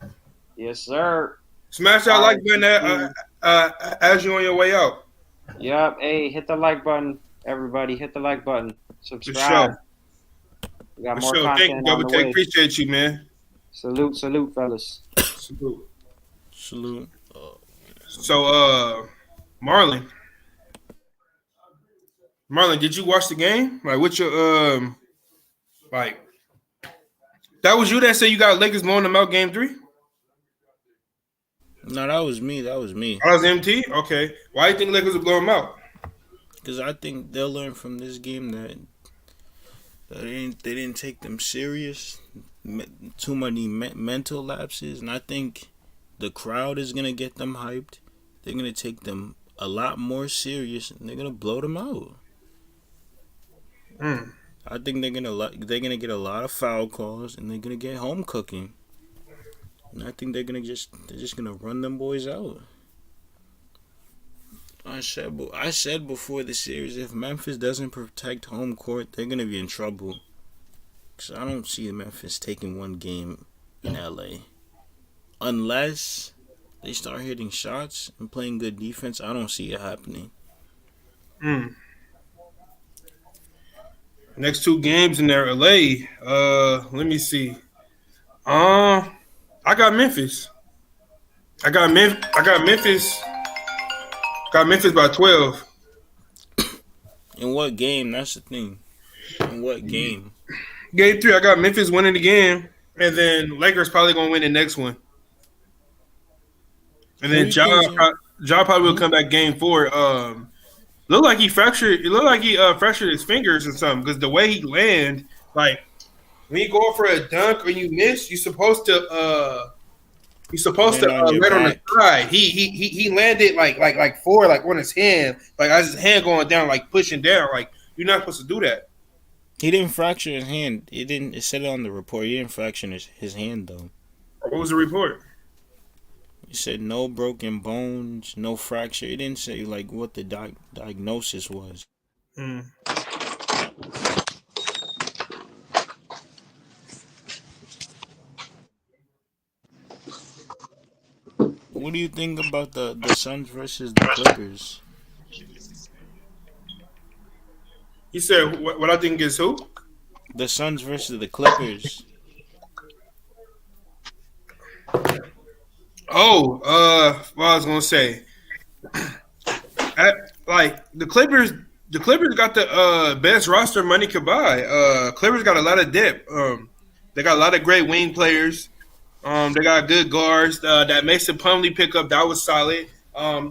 Yes, sir. Smash that like button as you on your way out. Yep. Hey, hit the like button, everybody. Hit the like button. Subscribe. For sure. We got more content. Thank you, Double Take. Appreciate you, man. Salute, fellas. Salute. So, Marlon, did you watch the game? Like, what's your like? That was you that said you got Lakers blowing them out Game 3? No, that was me. Oh, that was MT? Okay. Why do you think Lakers will blow them out? Because I think they'll learn from this game that they didn't take them serious. Too many mental lapses. And I think the crowd is going to get them hyped. They're going to take them a lot more serious. And they're going to blow them out. I think they're gonna get a lot of foul calls, and they're gonna get home cooking. And I think they're just gonna run them boys out. I said before the series, if Memphis doesn't protect home court, they're gonna be in trouble. Cause I don't see Memphis taking one game in LA, unless they start hitting shots and playing good defense. I don't see it happening. Next 2 games in there, LA. Let me see. I got Memphis. I got Memphis Got Memphis by 12. In what game? That's the thing. In what game? Game 3, I got Memphis winning the game, and then Lakers probably gonna win the next one. And then Ja probably will come back game 4. Look like he fractured. It looked like he fractured his fingers or something because the way he land, like when you go for a dunk or you miss, you're supposed to land on the side. He landed like forward, like on his hand, like as his hand going down, like pushing down. Like you're not supposed to do that. He didn't fracture his hand. It said it on the report. He didn't fracture his hand though. What was the report? It said no broken bones, no fracture. It didn't say like what the diagnosis was. What do you think about the Suns versus the Clippers? You said what I think is who? The Suns versus the Clippers. Oh, what I was gonna say, like the Clippers got the best roster money could buy. Clippers got a lot of depth. They got a lot of great wing players. They got good guards. That Mason Plumlee pickup that was solid.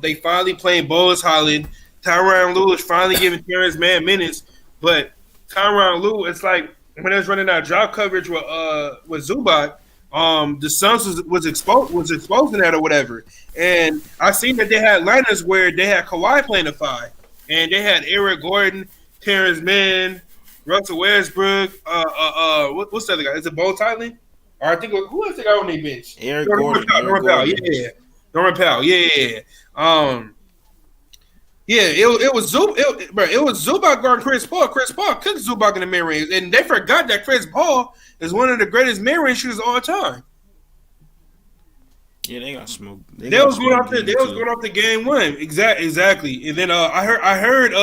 They finally playing Boaz Highland. Tyronn Lue is finally giving Terrence Mann minutes, but Tyronn Lue, it's like when they was running out drop coverage with Zubac. The Suns was exposing that or whatever, and I seen that they had lineups where they had Kawhi playing the 5, and they had Eric Gordon, Terrence Mann, Russell Westbrook. What's the other guy? Is it Bo Tyler? Or I think who else they got on their bench? Eric Gordon. Norman Powell, yeah. Norman Powell, yeah. It was Zubac guarding Chris Paul. Chris Paul cooked Zubac in the mid range, and they forgot that Chris Paul is one of the greatest mid range shooters of all time. Yeah, they got smoked. They was going off the game 1. Exactly. And then I heard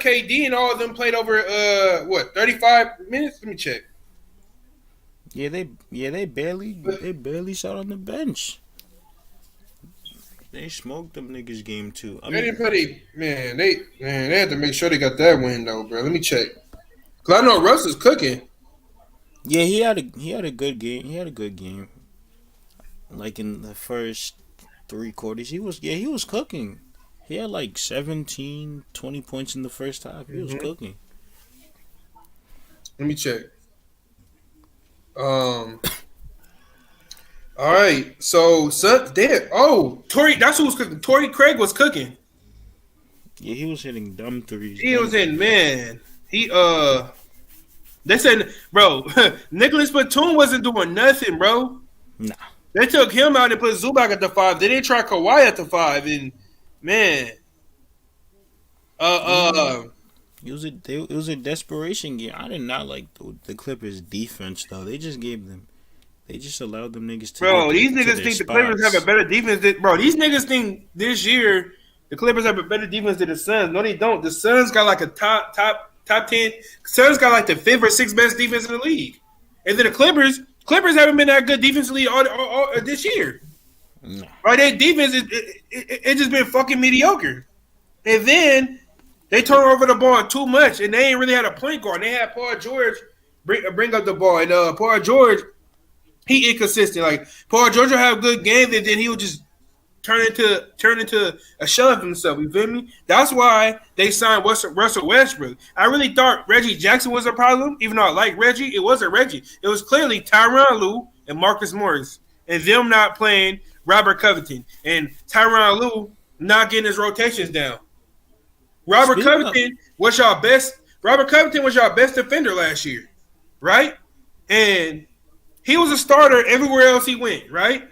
KD and all of them played over 35 minutes. Let me check. Yeah, they barely sat on the bench. They smoked them niggas game 2. They didn't play. They had to make sure they got that win though, bro. Let me check. Cause I know Russ is cooking. Yeah, he had a good game. He had a good game. Like in the first 3 quarters, he was cooking. He had like 17, 20 points in the first half. He was cooking. Let me check. All right, so Suns dead. Oh, Torrey, that's who was cooking. Torrey Craig was cooking. Yeah, he was hitting dumb threes. He was in, man. They said, bro, Nicholas Batum wasn't doing nothing, bro. Nah. They took him out and put Zubac at the 5. They didn't try Kawhi at the 5, and man, it was a desperation game. I did not like the Clippers' defense though. They just allowed them niggas to. Bro, these niggas think the Clippers have a better defense. These niggas think this year the Clippers have a better defense than the Suns. No, they don't. The Suns got like a top 10. Suns got like the 5th or 6th best defense in the league, and then the Clippers haven't been that good defensively all this year. No. Right, their defense it's just been fucking mediocre, and then they turn over the ball too much, and they ain't really had a point guard. They had Paul George bring up the ball, and Paul George. He inconsistent. Like Paul George will have good games, and then he will just turn into a shell of himself. You feel me? That's why they signed Russell Westbrook. I really thought Reggie Jackson was a problem, even though I like Reggie. It wasn't Reggie. It was clearly Tyronn Lue and Marcus Morris, and them not playing Robert Covington, and Tyronn Lue not getting his rotations down. Robert Covington was y'all best defender last year, right? And he was a starter everywhere else he went, right?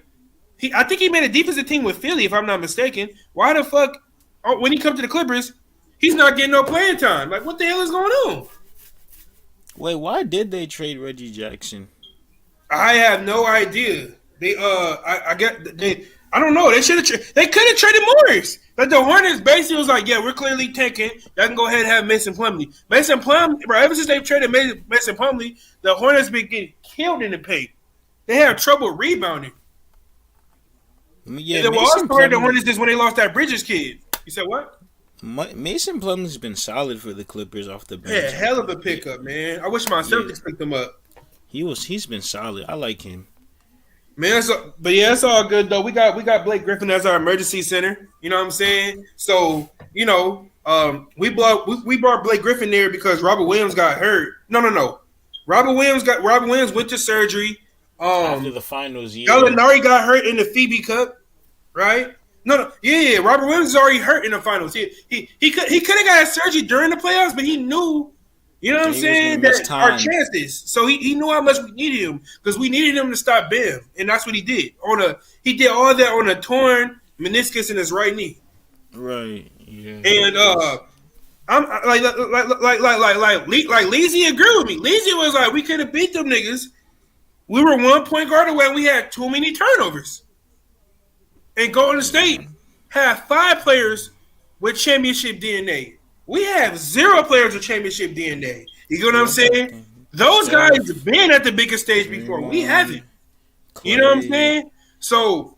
I think he made a defensive team with Philly, if I'm not mistaken. Why the fuck, when he comes to the Clippers, he's not getting no playing time? Like, what the hell is going on? Wait, why did they trade Reggie Jackson? I have no idea. I don't know. They could have traded Morris. But the Hornets basically was like, yeah, we're clearly tanking. Y'all can go ahead and have Mason Plumlee. Mason Plumlee, bro, ever since they've traded Mason Plumlee, the Hornets been getting killed in the paint. They have trouble rebounding. Yeah, the Mason story the Plumlee. Hornets is when they lost that Bridges kid. You said what? Mason Plumlee's been solid for the Clippers off the bench. Yeah, hell of a pickup, man. I wish my Celtics picked him up. He's been solid. I like him. Man, but yeah, it's all good though. We got Blake Griffin as our emergency center. You know what I'm saying? So we brought Blake Griffin there because Robert Williams got hurt. No. Robert Williams went to surgery. After the finals year, Gallinari got hurt in the Phoebe Cup, right? No, yeah. Robert Williams is already hurt in the finals. He could have got surgery during the playoffs, but he knew. You know what I'm saying? That our chances. So he knew how much we needed him because we needed him to stop Bam, and that's what he did. He did all that on a torn meniscus in his right knee. Right. Yeah. And I'm like Leezy agreed with me. Leezy was like, we could have beat them niggas. We were 1 point guard away. And we had too many turnovers. And Golden State had 5 players with championship DNA. We have 0 players with championship DNA. You know what I'm saying? Those guys have been at the biggest stage before. We haven't. You know what I'm saying? So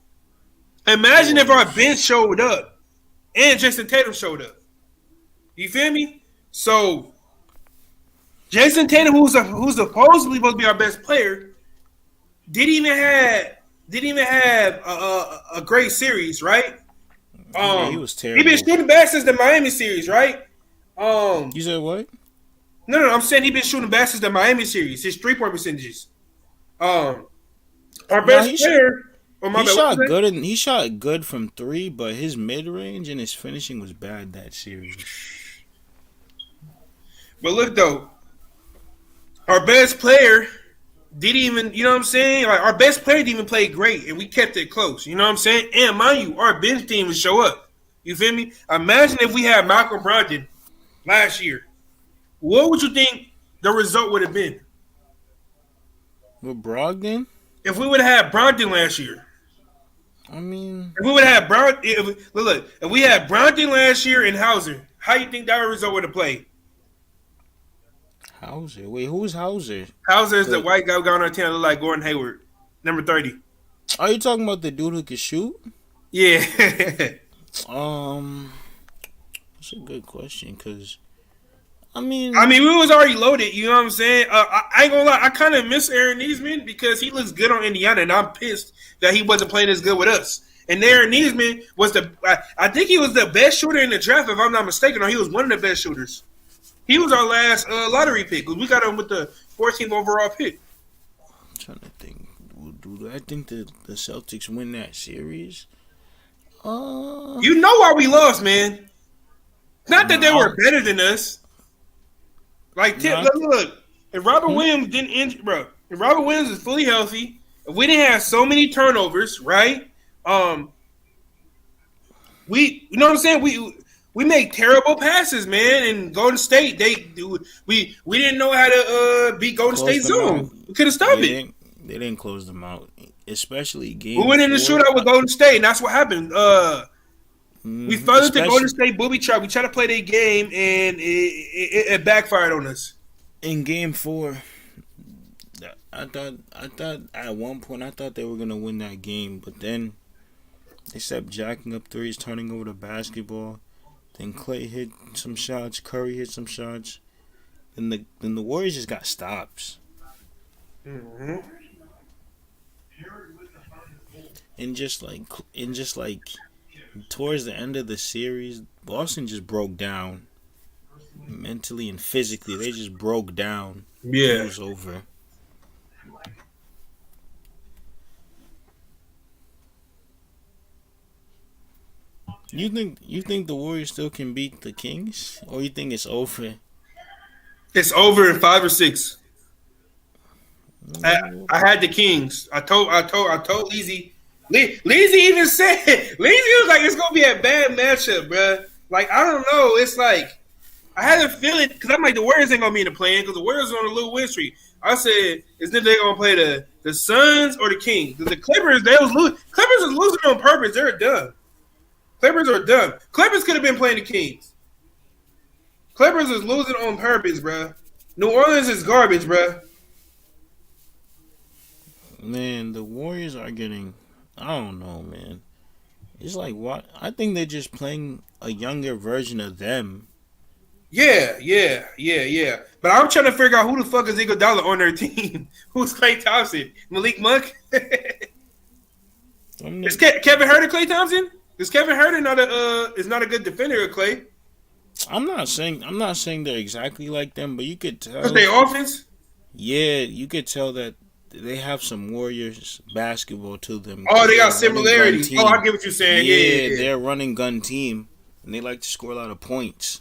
imagine if our bench showed up and Jason Tatum showed up. You feel me? So Jason Tatum, who's supposedly supposed to be our best player, didn't even have a great series, right? He was terrible. He been shooting bad since the Miami series, right? You said what? No, I'm saying he been shooting bad since the Miami series. His 3-point percentages. Our best player. He shot good from 3, but his mid range and his finishing was bad that series. But look though, our best player didn't even, you know what I'm saying? Like our best player didn't even play great, and we kept it close. You know what I'm saying? And mind you, our bench team would show up. You feel me? Imagine if we had Malcolm Brogdon last year. What would you think the result would have been? With Brogdon? If we would have had Brogdon last year. I mean, if we would have Brogdon, if we had Brogdon last year and Hauser, how you think that result would have played? Hauser? Wait, who's Hauser? Hauser is the white guy who got on our team that look like Gordon Hayward, number 30. Are you talking about the dude who can shoot? Yeah. That's a good question because, I mean, we was already loaded. You know what I'm saying? I ain't gonna lie. I kind of miss Aaron Neesman because he looks good on Indiana, and I'm pissed that he wasn't playing as good with us. And Aaron Neesman was I think he was the best shooter in the draft, if I'm not mistaken, or he was one of the best shooters. He was our last lottery pick because we got him with the 14th overall pick. I'm trying to think. Do I think the Celtics win that series? You know why we lost, man. Not that they were better than us. Like, look, if Robert Williams didn't injure, bro, if Robert Williams is fully healthy, if we didn't have so many turnovers, right? You know what I'm saying? We make terrible passes, man. And Golden State, we didn't know how to beat Golden State zone. We couldn't stop it. They didn't close them out, especially game. We went in the shootout with Golden State, and that's what happened. We fell into Golden State booby trap. We tried to play their game, and it backfired on us. In game 4, I thought at one point I thought they were gonna win that game, but then they kept jacking up threes, turning over the basketball. Then Clay hit some shots, Curry hit some shots. Then the Warriors just got stops. Mm-hmm. And just like towards the end of the series, Boston just broke down mentally and physically. They just broke down. Yeah, it was over. You think the Warriors still can beat the Kings, or you think it's over? It's over in 5 or 6. I had the Kings. I told Leezy. Leezy even said Leezy was like, it's gonna be a bad matchup, bro. Like, I don't know. It's like I had a feeling because I'm like, the Warriors ain't gonna be in the play-in because the Warriors are on a little win streak. I said, is that they're gonna play the Suns or the Kings? Because the Clippers, Clippers is losing on purpose. They're done. Clippers are done. Clippers could have been playing the Kings. Clippers is losing on purpose, bro. New Orleans is garbage, bro. Man, the Warriors are getting. I don't know, man. It's like what? I think they're just playing a younger version of them. Yeah. But I'm trying to figure out who the fuck is Iguodala on their team. Who's Klay Thompson? Malik Monk? Is Kevin Herter Klay Thompson? Is Kevin Herter is not a good defender of Klay? I'm not saying they're exactly like them, but you could tell. Because they offense? Yeah, you could tell that they have some Warriors basketball to them. Oh, they got similarities. Oh, I get what you're saying. Yeah, they're a running gun team, and they like to score a lot of points.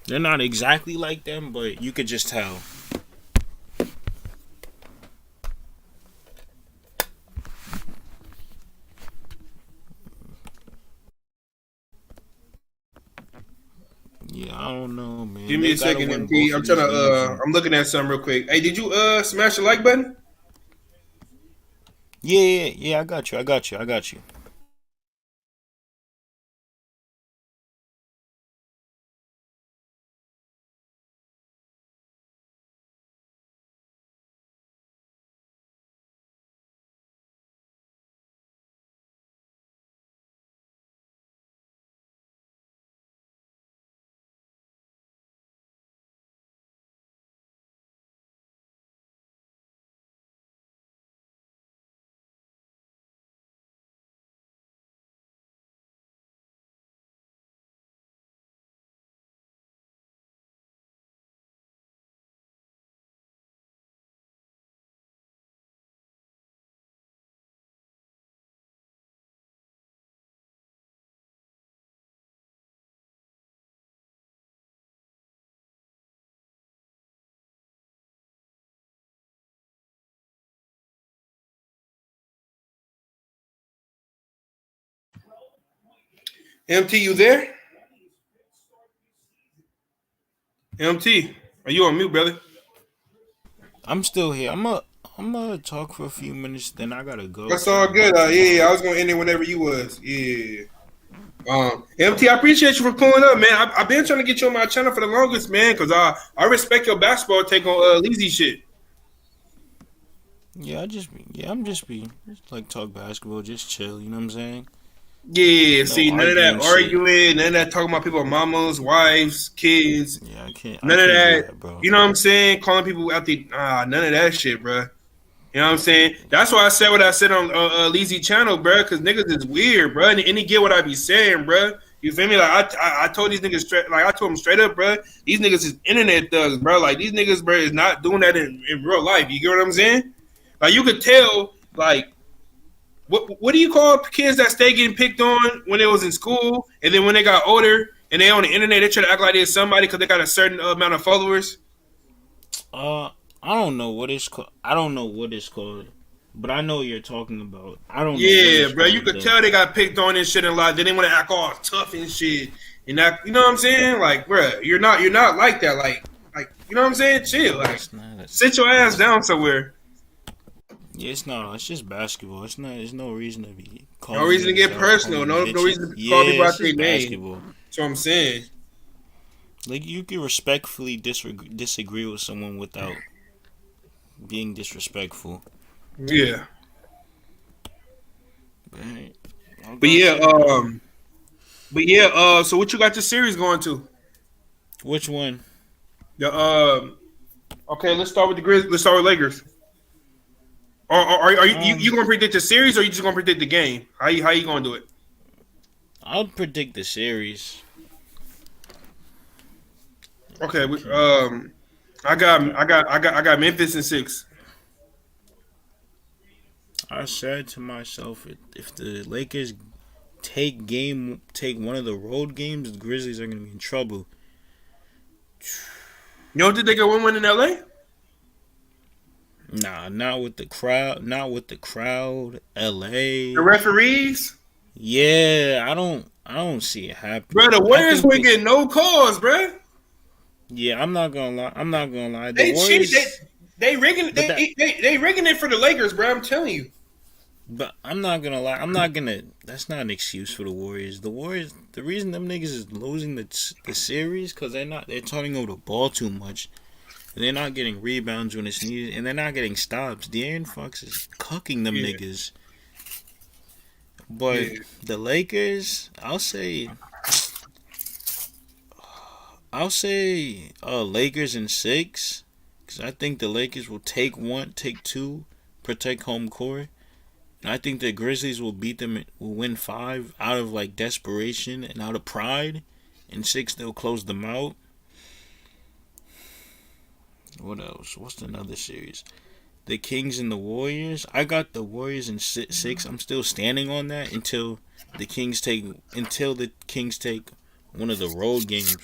They're not exactly like them, but you could just tell. Yeah, I don't know, man. Give me a second, MT. I'm trying to. I'm looking at something real quick. Hey, did you smash the like button? Yeah. I got you. MT, you there? MT, are you on mute, brother? I'm still here. I'm gonna talk for a few minutes, then I gotta go. That's all good. Yeah, I was gonna end it whenever you was. Yeah. MT, I appreciate you for pulling up, man. I've been trying to get you on my channel for the longest, man, because I respect your basketball take on Leezy shit. Yeah, I'm just like talk basketball, just chill. You know what I'm saying? Yeah, see, none of that arguing, none of that talking about people's mamas, wives, kids. Yeah, I can't. None of that, bro. You know what I'm saying? Calling people out the none of that shit, bro. You know what I'm saying? That's why I said what I said on Leezy channel, bro. Because niggas is weird, bro, and he get what I be saying, bro. You feel me? Like I told these niggas straight, like I told them straight up, bro. These niggas is internet thugs, bro. Like these niggas, bro, is not doing that in real life. You get what I'm saying? Like you could tell, like. What do you call kids that stay getting picked on when they was in school, and then when they got older and they on the internet, they try to act like they're somebody because they got a certain amount of followers? I don't know what it's called. But I know what you're talking about. I don't know. Yeah, bro, you could tell they got picked on and shit and like they didn't want to act all tough and shit. And that, you know what I'm saying? Like, bro, you're not like that. Like, you know what I'm saying? Chill. Like, sit your ass down somewhere. Yeah, it's not. It's just basketball. It's not. There's no reason to be. No reason to get personal. No reason to call people out their name. That's what I'm saying. Like you can respectfully disagree with someone without being disrespectful. Yeah. But yeah. So what you got your series going to? Which one? Okay, let's start with the Grizzlies. Let's start with Lakers. Are you gonna predict the series, or you just gonna predict the game? How you gonna do it? I'll predict the series. Okay. I got Memphis in 6. I said to myself, if the Lakers take one of the road games, the Grizzlies are gonna be in trouble. You don't think they can win one in LA? Nah, not with the crowd. LA. The referees. Yeah, I don't see it happening. Bro, the Warriors wouldn't get no calls, bro. Yeah, I'm not gonna lie. They cheat. They rigging it for the Lakers, bro. I'm telling you. But I'm not gonna lie. That's not an excuse for the Warriors. The Warriors. The reason them niggas is losing the series because they're turning over the ball too much. And they're not getting rebounds when it's needed, and they're not getting stops. De'Aaron Fox is cucking them niggas. But the Lakers, I'll say Lakers in 6, because I think the Lakers will take 1, take 2, protect home court. And I think the Grizzlies will beat them, will win 5 out of like desperation and out of pride. In 6, they'll close them out. What else? What's another series? The Kings and the Warriors. I got the Warriors in 6. I'm still standing on that until the Kings take one of the road games.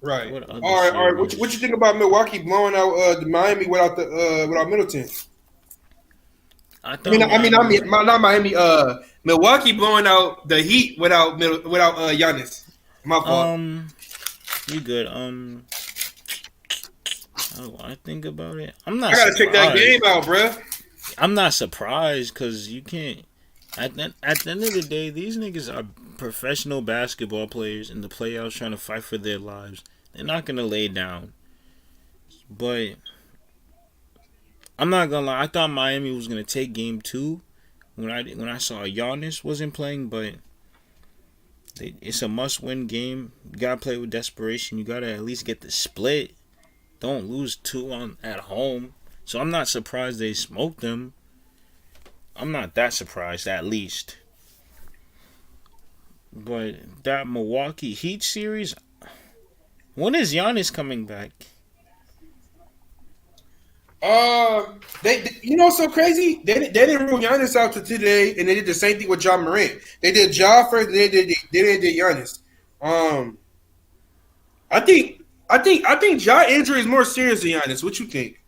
Right. All right. What you think about Milwaukee blowing out the Miami without Middleton? Not Miami. Milwaukee blowing out the Heat without Giannis. My fault. You good? I think about it. I gotta check that game out, bro. I'm not surprised because you can't. At the end of the day, these niggas are professional basketball players in the playoffs trying to fight for their lives. They're not gonna lay down. But I'm not gonna lie. I thought Miami was gonna take game 2 when I saw Giannis wasn't playing, but it's a must-win game. You gotta play with desperation. You gotta at least get the split. Don't lose 2 at home. So I'm not surprised they smoked them. I'm not that surprised, at least. But that Milwaukee Heat series, when is Giannis coming back? So crazy. They didn't rule Giannis out to today, and they did the same thing with John Morant. They did Ja first, then they did Giannis. I think Ja injury is more serious than Giannis. What you think?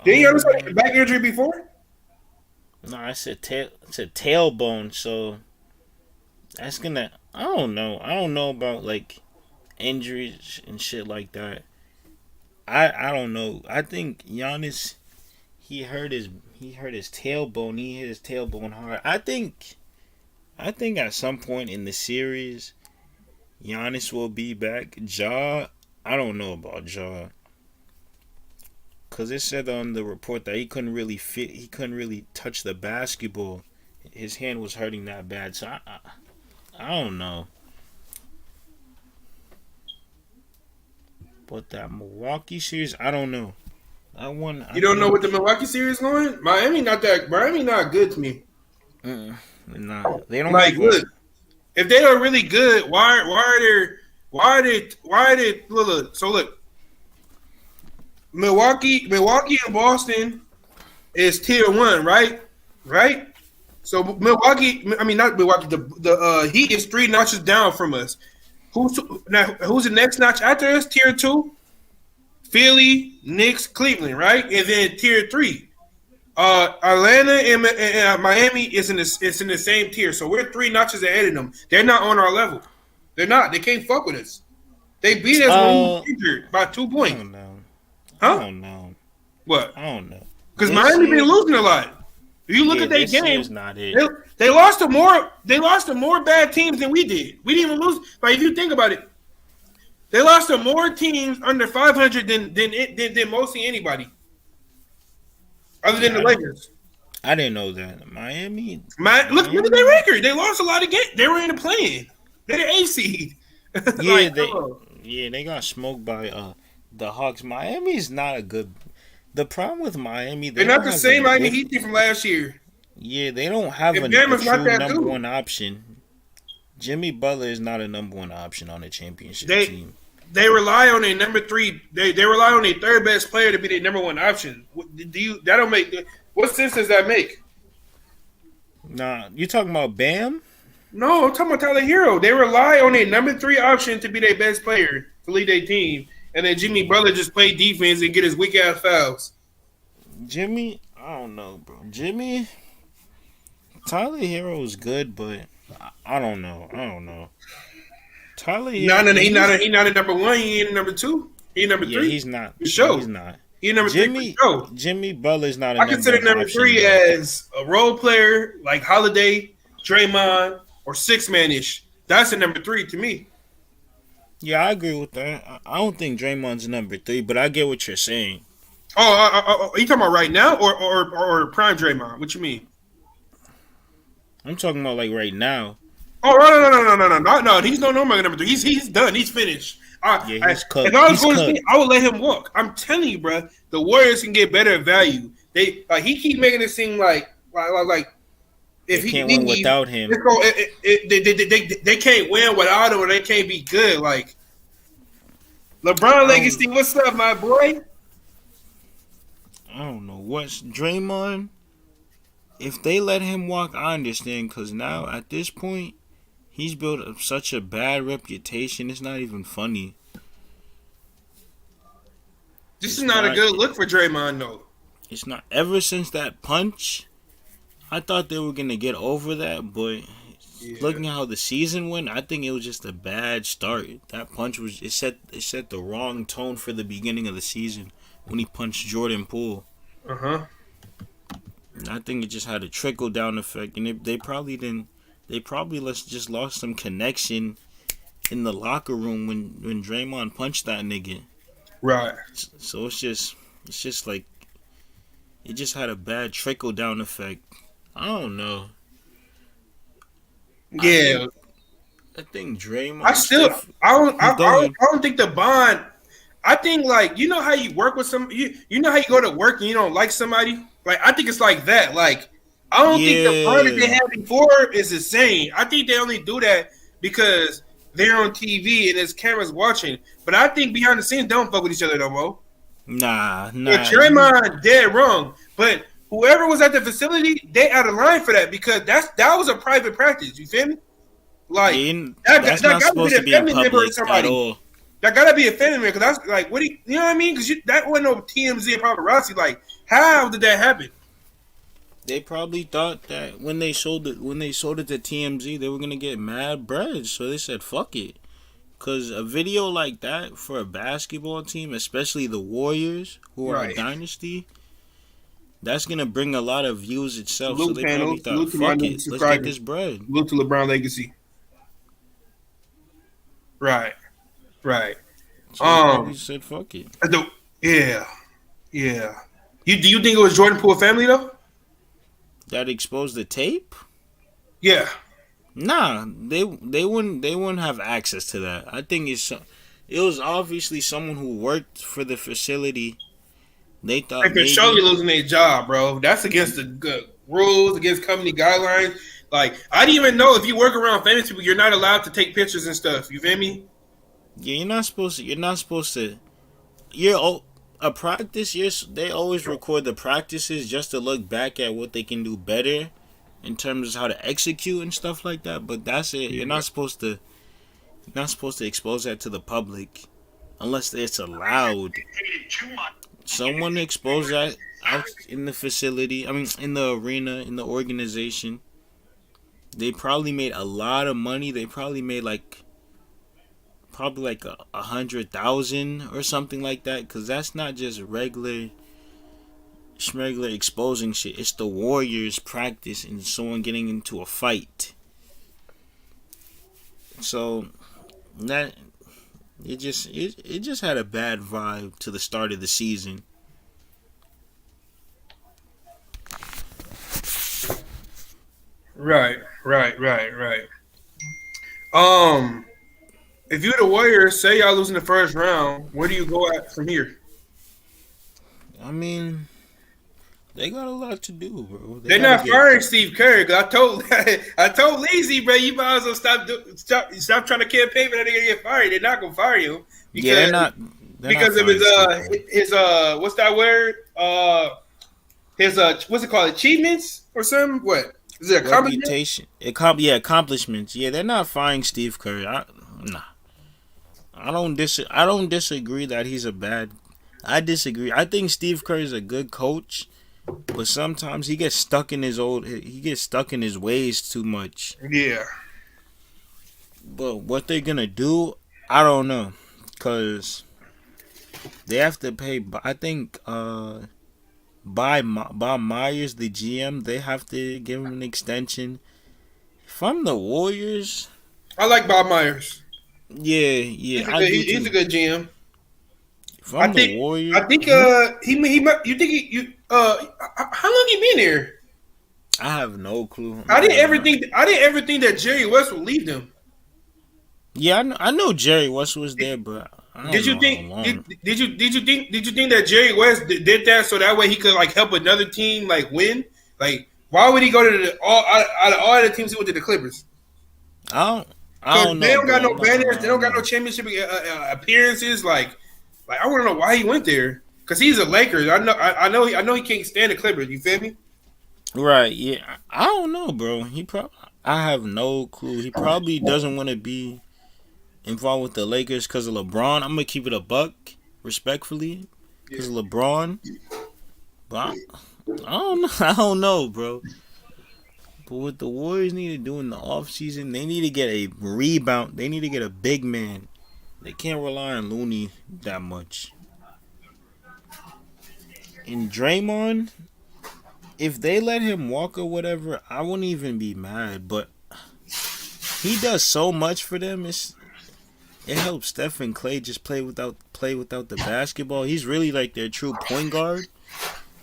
Did Giannis have a back injury before? No, it's a tailbone, so that's gonna. I don't know. I don't know about like injuries and shit like that. I don't know. I think Giannis, he hurt his tailbone. He hit his tailbone hard. I think at some point in the series, Giannis will be back. Ja, I don't know about Ja. Because it said on the report that he couldn't really touch the basketball. His hand was hurting that bad. So I don't know. But that Milwaukee series, I don't know. You don't know what the Milwaukee series going? Miami not good to me. Nah, they don't look. If they are really good, why are they look? So look. Milwaukee and Boston is tier 1, right? Right? So not Milwaukee, the Heat is 3 notches down from us. Who's the next notch after us? Tier 2? Philly, Knicks, Cleveland, right? And then tier 3. Atlanta and Miami is in the same tier. So we're 3 notches ahead of them. They're not on our level. They're not. They can't fuck with us. They beat us when we were injured by 2 points. I don't know. Huh? I don't know. What? I don't know. Because Miami been losing a lot. If you look at their games, they lost to more bad teams than we did. We didn't even lose. Like if you think about it, they lost to more teams under 500 than mostly anybody, other than the Lakers. I didn't know that. Miami. Look at their record. They lost a lot of games. They were in the play-in. They're the 8th seed. They got smoked by the Hawks. Miami's not a good. The problem with Miami, they're not the same Miami Heat team from last year. Yeah, they don't have a true number 1 option. Jimmy Butler is not a number 1 option on a championship team. They rely on a number 3. They rely on a third best player to be their number 1 option. That don't make what sense does that make? Nah, you talking about Bam? No, I'm talking about Tyler Hero. They rely on a number 3 option to be their best player to lead their team. And then Jimmy Butler just play defense and get his weak ass fouls. Jimmy, I don't know, bro. Tyler Hero is good, but I don't know. Tyler Hero, he's not a number 1. He ain't a number 2. He number 3. Yeah, he's not. He's not. He's number 3 for sure. Jimmy Butler's not a I consider number 3 as a role player like Holiday, Draymond, or 6-man-ish. That's a number 3 to me. Yeah, I agree with that. I don't think Draymond's number 3, but I get what you're saying. You talking about right now or prime Draymond? What you mean? I'm talking about like right now. Oh no! He's no more number 3. He's done. He's finished. He's cut. If I was going to say, I would let him walk. I'm telling you, bro. The Warriors can get better value. They he keep making it seem like if he can't win without him. They can't win without him, or they can't be good. Like LeBron legacy. What's up, my boy? I don't know what's Draymond. If they let him walk, I understand. Because now at this point, he's built up such a bad reputation. It's not even funny. This is not a good look for Draymond, though. It's not. Ever since that punch, I thought they were gonna get over that, but looking at how the season went, I think it was just a bad start. That punch it set the wrong tone for the beginning of the season when he punched Jordan Poole. I think it just had a trickle down effect, and they probably just lost some connection in the locker room when Draymond punched that nigga. Right. So it's just like it just had a bad trickle down effect. I don't know. Yeah. I think Draymond. I don't think the bond. I think you know how you work with some. You know how you go to work and you don't like somebody. Like I think it's like that. Like I don't think the bond that they had before is the same. I think they only do that because they're on TV and there's cameras watching. But I think behind the scenes they don't fuck with each other no more. Nah. But Draymond dead wrong. But whoever was at the facility, they out of line for that because that was a private practice. You feel me? Like that's not supposed to be in public at all. That gotta be a family member because that's like what you know what I mean? Because that wasn't no TMZ and paparazzi. Like, how did that happen? They probably thought that when they sold it to TMZ, they were gonna get mad bread, so they said fuck it. Cause a video like that for a basketball team, especially the Warriors, who are a dynasty, that's gonna bring a lot of views itself. So they probably thought, fuck it, let's get this bread. Look to LeBron legacy. Right. So they said fuck it. Yeah. Do you think it was Jordan Poole family though? That exposed the tape? Yeah. Nah, they wouldn't have access to that. I think it was obviously someone who worked for the facility. They thought they could surely losing their job, bro. That's against the rules, against company guidelines. Like I didn't even know if you work around famous people, you're not allowed to take pictures and stuff. You feel me? Yeah, you're not supposed to. You're a practice. They always record the practices just to look back at what they can do better in terms of how to execute and stuff like that. But that's it. You're not supposed to. You're not supposed to expose that to the public unless it's allowed. Someone expose that out in the facility. I mean, in the arena, in the organization. They probably made a lot of money. They probably made probably like 100,000 or something like that. Because that's not just regular exposing shit. It's the Warriors practice and someone getting into a fight. So that it just had a bad vibe to the start of the season. Right. If you're the Warriors, say y'all losing the first round, where do you go at from here? I mean, they got a lot to do, bro. They're not firing Steve Kerr. Cause I told Lazy, bro, you might as well stop trying to campaign for that nigga to get fired. They're not gonna fire you because they're not of his what's that word? His what's it called? Achievements or something? What? Is it reputation? Accomplishments. Yeah, they're not firing Steve Kerr. I don't disagree that he's a bad. I disagree. I think Steve Kerr is a good coach, but sometimes he gets stuck in his ways too much. Yeah. But what they're gonna do, I don't know, cause they have to pay. I think Bob Myers, the GM, they have to give him an extension. If I'm the Warriors, I like Bob Myers. Yeah, he's a good GM. From the Warriors. I think you think how long he been there? I have no clue. I didn't ever think that Jerry West would leave them. Yeah, I know Jerry West was there, but I don't did you know think? how long. Did you think that Jerry West did that so that way he could like help another team like win? Like, why would he go to out of all the teams he went to the Clippers? I don't know. They don't got no banners. They don't got no championship appearances. Like I want to know why he went there. Because he's a Lakers. I know he can't stand the Clippers. You feel me? Right. Yeah. I don't know, bro. I have no clue. He probably doesn't want to be involved with the Lakers because of LeBron. I'm gonna keep it a buck, respectfully, because of LeBron. But I don't know, bro. But what the Warriors need to do in the offseason, they need to get a rebound. They need to get a big man. They can't rely on Looney that much. And Draymond, if they let him walk or whatever, I wouldn't even be mad. But he does so much for them. It helps Steph and Clay just play without the basketball. He's really like their true point guard.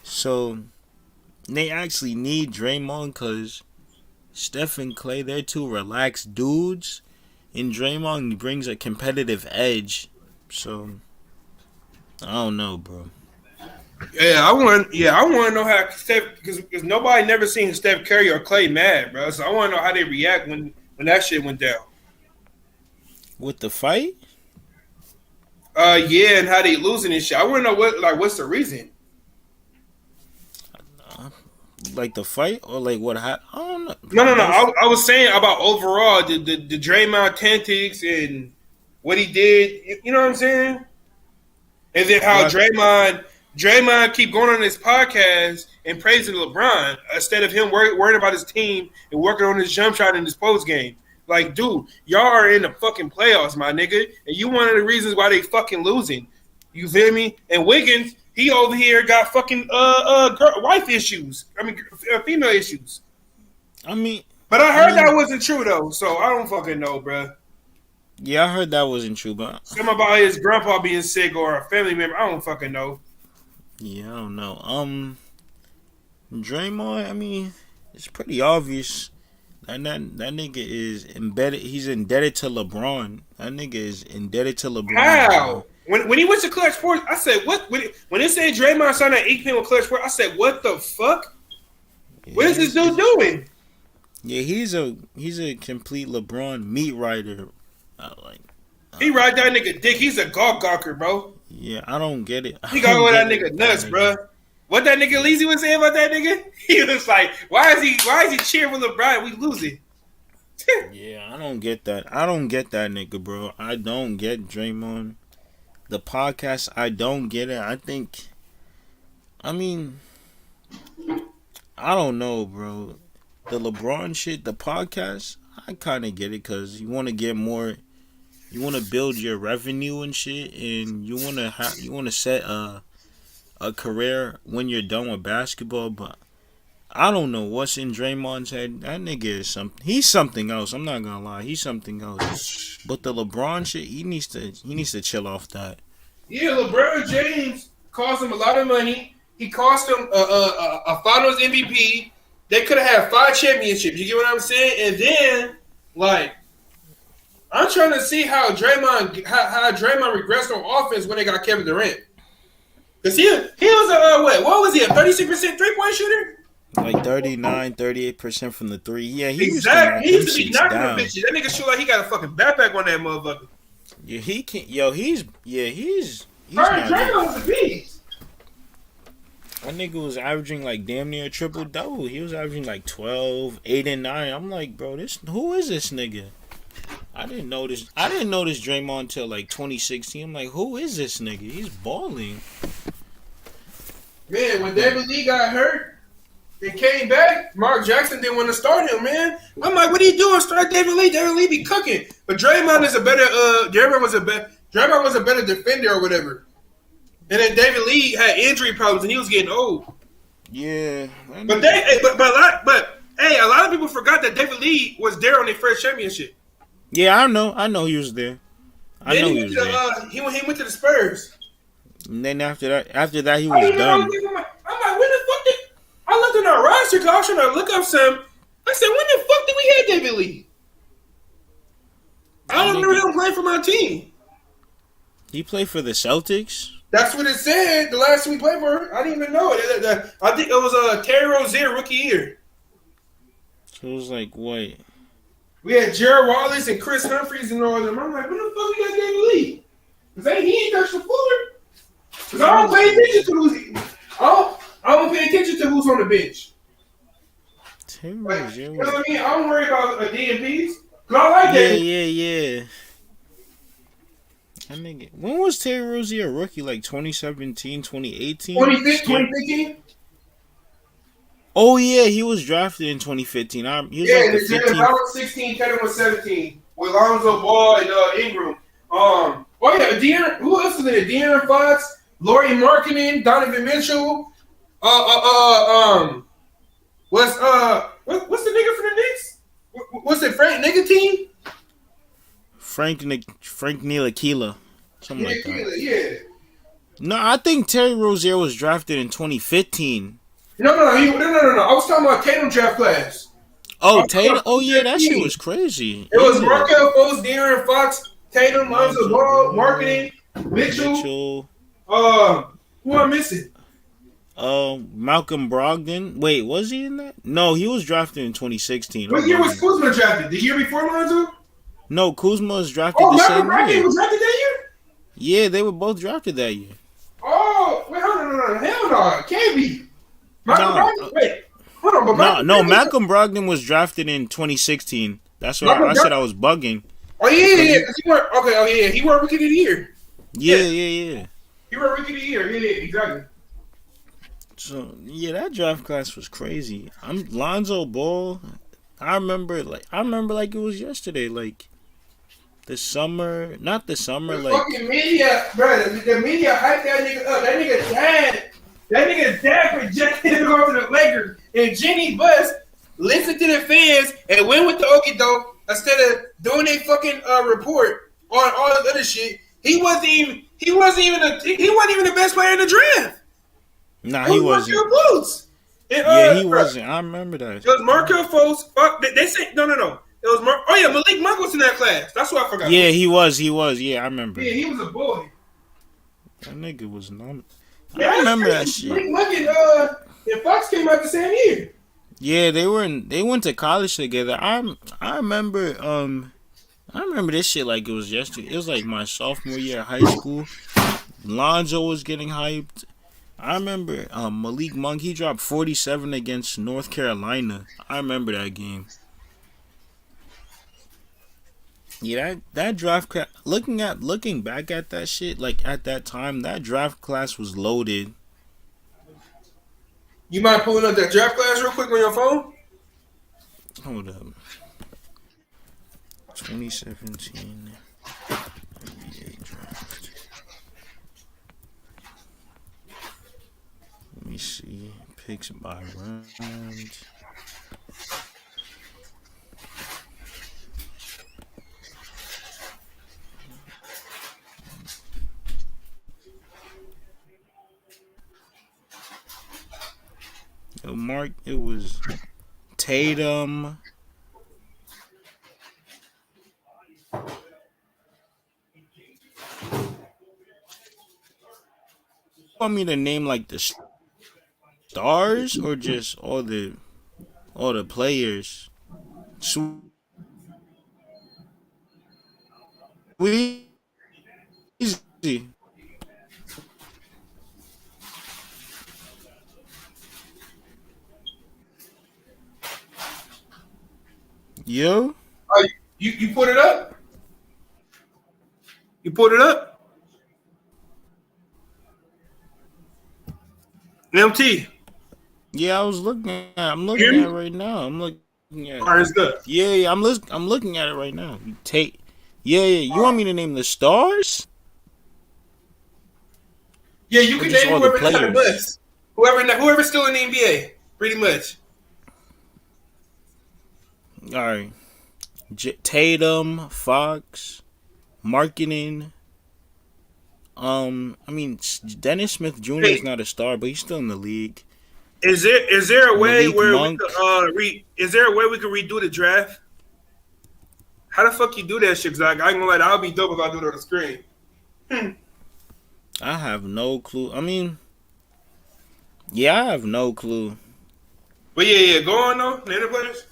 So they actually need Draymond because Steph and Clay, they're two relaxed dudes. And Draymond brings a competitive edge. So I don't know, bro. I want to know how Steph, because nobody never seen Steph Curry or Clay mad, bro. So I want to know how they react when that shit went down. With the fight? Yeah, and how they losing and shit. I want to know what's the reason. Like the fight or like what happened? I don't know. No. I was saying about overall the Draymond tactics and what he did. You know what I'm saying? And then how Draymond keep going on his podcast and praising LeBron instead of him worrying about his team and working on his jump shot in his post game. Like, dude, y'all are in the fucking playoffs, my nigga, and you one of the reasons why they fucking losing. You feel me? And Wiggins, he over here got fucking wife issues. I mean, female issues. But I heard that wasn't true though, so I don't fucking know, bro. Yeah, I heard that wasn't true, but something about his grandpa being sick or a family member, I don't fucking know. Yeah, I don't know. Draymond, I mean, it's pretty obvious that nigga is embedded. He's indebted to LeBron. That nigga is indebted to LeBron. How? When he went to Clutch Sports, I said, what? When it said Draymond signed an 8-pin with Clutch Sports, I said, what the fuck? What is this dude doing? Yeah, he's a complete LeBron meat rider. He ride that nigga dick. He's a gawker, bro. Yeah, I don't get it. He got with that nigga nuts, bro. What that nigga Leezy was saying about that nigga? He was like, why is he cheering for LeBron? We losing. Yeah, I don't get that. I don't get that nigga, bro. I don't get Draymond. The podcast, I don't get it. I don't know, bro. The LeBron shit, the podcast, I kind of get it because you want to get more. You want to build your revenue and shit, and you want to set a career when you're done with basketball. But I don't know what's in Draymond's head. That nigga is something. He's something else. I'm not gonna lie. He's something else. But the LeBron shit, he needs to chill off that. Yeah, LeBron James cost him a lot of money. He cost him a Finals MVP. They could have had 5 championships. You get what I'm saying? And then, I'm trying to see how Draymond regressed on offense when they got Kevin Durant. Because he was what was he, a 36% 3-point shooter? Like 38% from the 3. Yeah, he used to be knocking them bitches. That nigga shoot like he got a fucking backpack on that motherfucker. Yeah, he can't. Yo, he's Draymond was a beast. That nigga was averaging like damn near a triple-double. He was averaging like 12, 8, and 9. I'm like, bro, who is this nigga? I didn't notice Draymond until like 2016. I'm like, who is this nigga? He's balling. Man, when David Lee got hurt and came back, Mark Jackson didn't want to start him, man. I'm like, what are you doing? Start David Lee. David Lee be cooking. But Draymond is a better Draymond was a better defender or whatever. And then David Lee had injury problems and he was getting old. Yeah. But a lot of people forgot that David Lee was there on their first championship. Yeah, I know he was there. He went to the Spurs. And then after that, he I was didn't know. done. I'm like, when the fuck did I looked at our roster? Cause I was trying to look up some. I said, when the fuck did we have David Lee? I don't remember him playing for my team. He played for the Celtics. That's what it said. The last time we played for, I didn't even know it. I think it was Terry Rozier rookie year. So it was like what? We had Gerald Wallace and Chris Humphries and all of them. I'm like, when the fuck we got David Lee? Cause he ain't touched the floor. Cause I don't pay attention to who's. I don't pay attention to who's on the bench. Like, you know what I mean? I don't worry about DMPs. Cause I like that. Yeah. That nigga. When was Terry Rozier a rookie? Like 2017, 2018? 2015? Oh, yeah, he was drafted in 2015. He was like the 15th. I was 16, Kevin was 17. With Lonzo Ball and Ingram. Who else was there? De'Aaron Fox, Laurie Markkinen, Donovan Mitchell. What's the nigga for the Knicks? What's it? Frank Nicotine? Frank Ntilikina. Something like that. Yeah. No, I think Terry Rozier was drafted in 2015. No. I was talking about Tatum draft class. Oh, Tatum? Oh, yeah, that shit was crazy. It was Markelle Fultz, De'Aaron Fox, Tatum, Lonzo Ball, Marketing, Mitchell. Who am I missing? Malcolm Brogdon. Wait, was he in that? No, he was drafted in 2016. What year was Kuzma drafted? The year before Lonzo? No, Kuzma was drafted the same year. Malcolm Brogdon was drafted that year? Yeah, they were both drafted that year. Oh, wait, hold on. Hell no. It can't be. Malcolm Brogdon was drafted in 2016. That's what I said. I was bugging. Oh yeah. He won Rookie of the Year. Yeah. He won Rookie of the Year. Yeah, exactly. So yeah, that draft class was crazy. Lonzo Ball. I remember like it was yesterday. Like the summer, not the summer. The like fucking media, bro. The media hyped that nigga up. That nigga died. That nigga dad rejected him to go to the Lakers, and Jenny Buss listened to the fans and went with the okie doke instead of doing a fucking report on all this other shit. He wasn't even the best player in the draft. Nah, he wasn't. And, he wasn't. I remember that. It was Markelle Fultz. They said no. It was Malik Monk was in that class. That's what I forgot. Yeah, he was. Yeah, I remember. Yeah, he was a boy. That nigga was not. Yeah, I remember that shit. Malik Monk and Fox came out the same year. Yeah, they went to college together. I remember this shit like it was yesterday. It was like my sophomore year of high school. Lonzo was getting hyped. I remember Malik Monk, he dropped 47 against North Carolina. I remember that game. Yeah, that draft class. Looking back at that shit, like at that time, that draft class was loaded. You mind pulling up that draft class real quick on your phone? Hold up. 2017 NBA draft. Let me see. Picks by round. It was Tatum. Want me to name like the stars or just all the players? Easy. Yo? You put it up? You put it up? MT. Yeah, I'm looking at it right now. I'm looking at it. All right, it's good. Yeah, I'm looking at it right now. Yeah. You want me to name the stars? Yeah, you can name whoever got the bus. Whoever's still in the NBA, pretty much. All right. Tatum, Fox, Marketing, I mean, Dennis Smith Jr. is not a star, but he's still in the league. Is there a way Malik where Monk. we could is there a way we could redo the draft? How the fuck you do that shit? Cause I ain't gonna lie, that would be dope if I do it on the screen. I have no clue. I mean, yeah, I have no clue. But yeah, go on though. Name the players.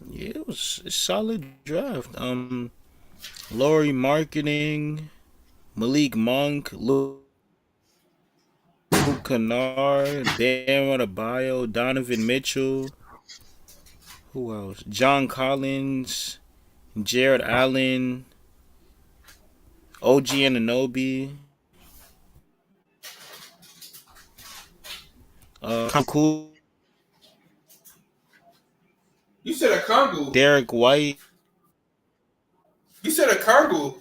Yeah, it was a solid draft. Laurie Marketing, Malik Monk, Luke Kennard, Dan Adebayo, Donovan Mitchell. Who else? John Collins, Jared Allen, OG Anunoby. Cool. You said a Congo. Derek White. You said a Congo.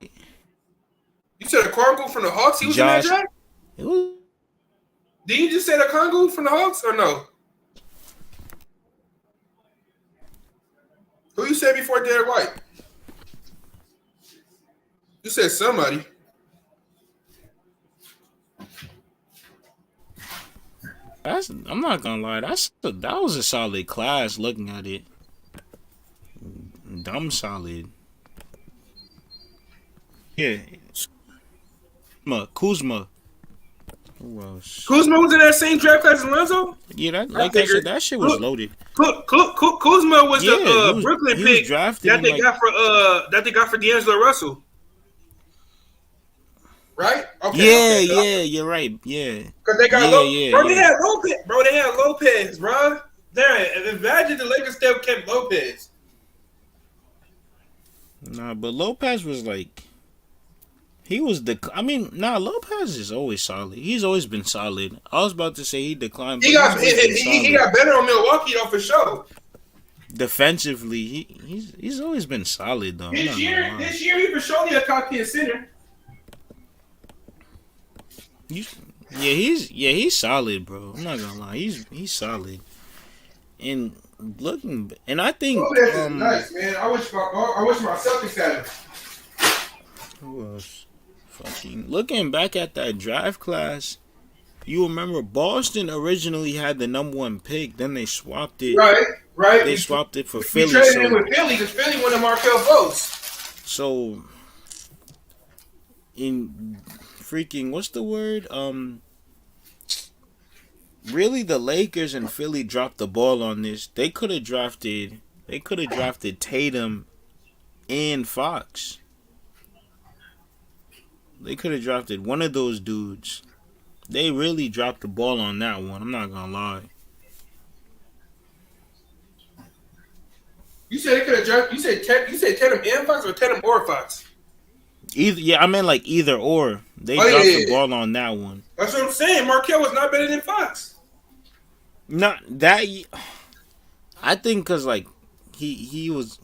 You said a Congo from the Hawks. He was in that draft. Did you just say the Congo from the Hawks or no? Who you said before Derek White? You said somebody. I'm not gonna lie. That was a solid class. Looking at it, dumb solid. Yeah, Kuzma. Who else? Kuzma was in that same draft class as Lonzo? Yeah, like I said, that shit was loaded. Kuzma was the Brooklyn pick that they got for D'Angelo Russell. Right? Okay, you're right. Yeah. Because they got They had Lopez. Bro, they had Lopez, bro. There, imagine the Lakers still kept Lopez. Nah, but Lopez was like, Lopez is always solid. He's always been solid. I was about to say he declined. He got better on Milwaukee though for sure. Defensively, he's always been solid though. This year he for sure a top 10 center. He's solid, bro. I'm not gonna lie, he's solid. And I think this is nice, man. I wish my Celtics had him. Who else? Fucking looking back at that draft class, you remember Boston originally had the number 1 pick, then they swapped it. Right. They swapped it for Philly. Traded it with Philly because Philly won the Markel votes. So, in freaking what's the word? Really, the Lakers and Philly dropped the ball on this. They could have drafted Tatum and Fox. They could have drafted one of those dudes. They really dropped the ball on that one. I'm not gonna lie. You said they could have drafted. You said Tatum and Fox or Tatum or Fox? I meant like either or. They dropped the ball on that one. That's what I'm saying. Markel was not better than Fox. Not that. I think because like he was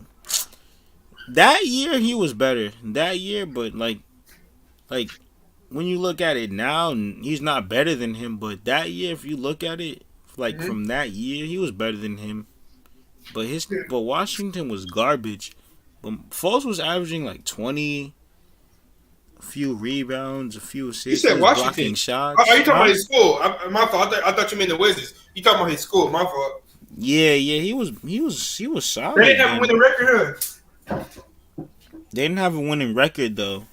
that year he was better that year, but like when you look at it now, he's not better than him. But that year, if you look at it like from that year, he was better than him. But Washington was garbage. But Fultz was averaging like 20. A few rebounds, a few assists. You said Washington. Blocking shots. Oh, you talking about his school? My fault. I thought you meant the Wizards. You talking about his school? My fault. Yeah. He was solid. They didn't have a winning record. They didn't have a winning record though.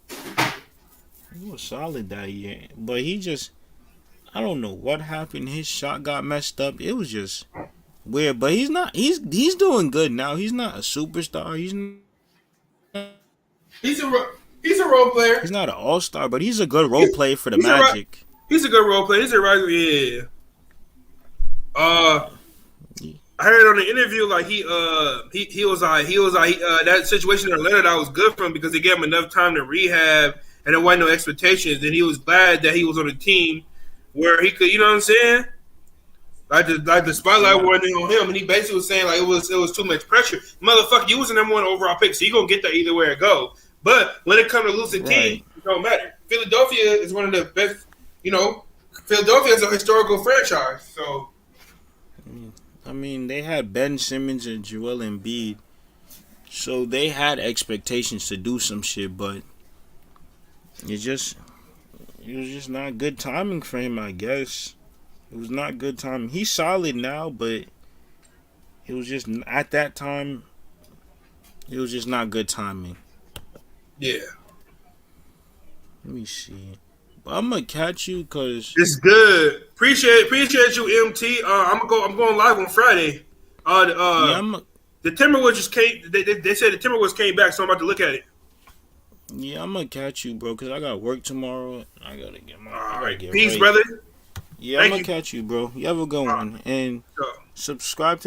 He was solid that year, but I don't know what happened. His shot got messed up. It was just weird. But he's not. He's doing good now. He's not a superstar. He's a role player. He's not an all-star, but he's a good role player for the Magic. He's a good role player. He's a riser. Yeah. I heard on the interview like he was like that situation in Atlanta that was good for him because they gave him enough time to rehab and there wasn't no expectations. And he was glad that he was on a team where he could, you know what I'm saying? Like the spotlight wasn't on him, and he basically was saying like it was too much pressure. Motherfucker, you was the number 1 overall pick, so you gonna get that either way it go. But when it comes to losing team, it don't matter. Philadelphia is one of the best. You know, Philadelphia is a historical franchise. So, I mean, they had Ben Simmons and Joel Embiid, so they had expectations to do some shit. But It was just not good timing for him, I guess. It was not good timing. He's solid now, but it was just at that time. It was just not good timing. Yeah. Let me see. But I'm gonna catch you because it's good. Appreciate you, MT. I'm going live on Friday. The Timberwolves just came. They said the Timberwolves came back, so I'm about to look at it. Yeah, I'm gonna catch you, bro, because I got work tomorrow. I gotta get my. All right, peace, brother. Yeah, I'm gonna catch you, bro. You have a good one, and subscribe to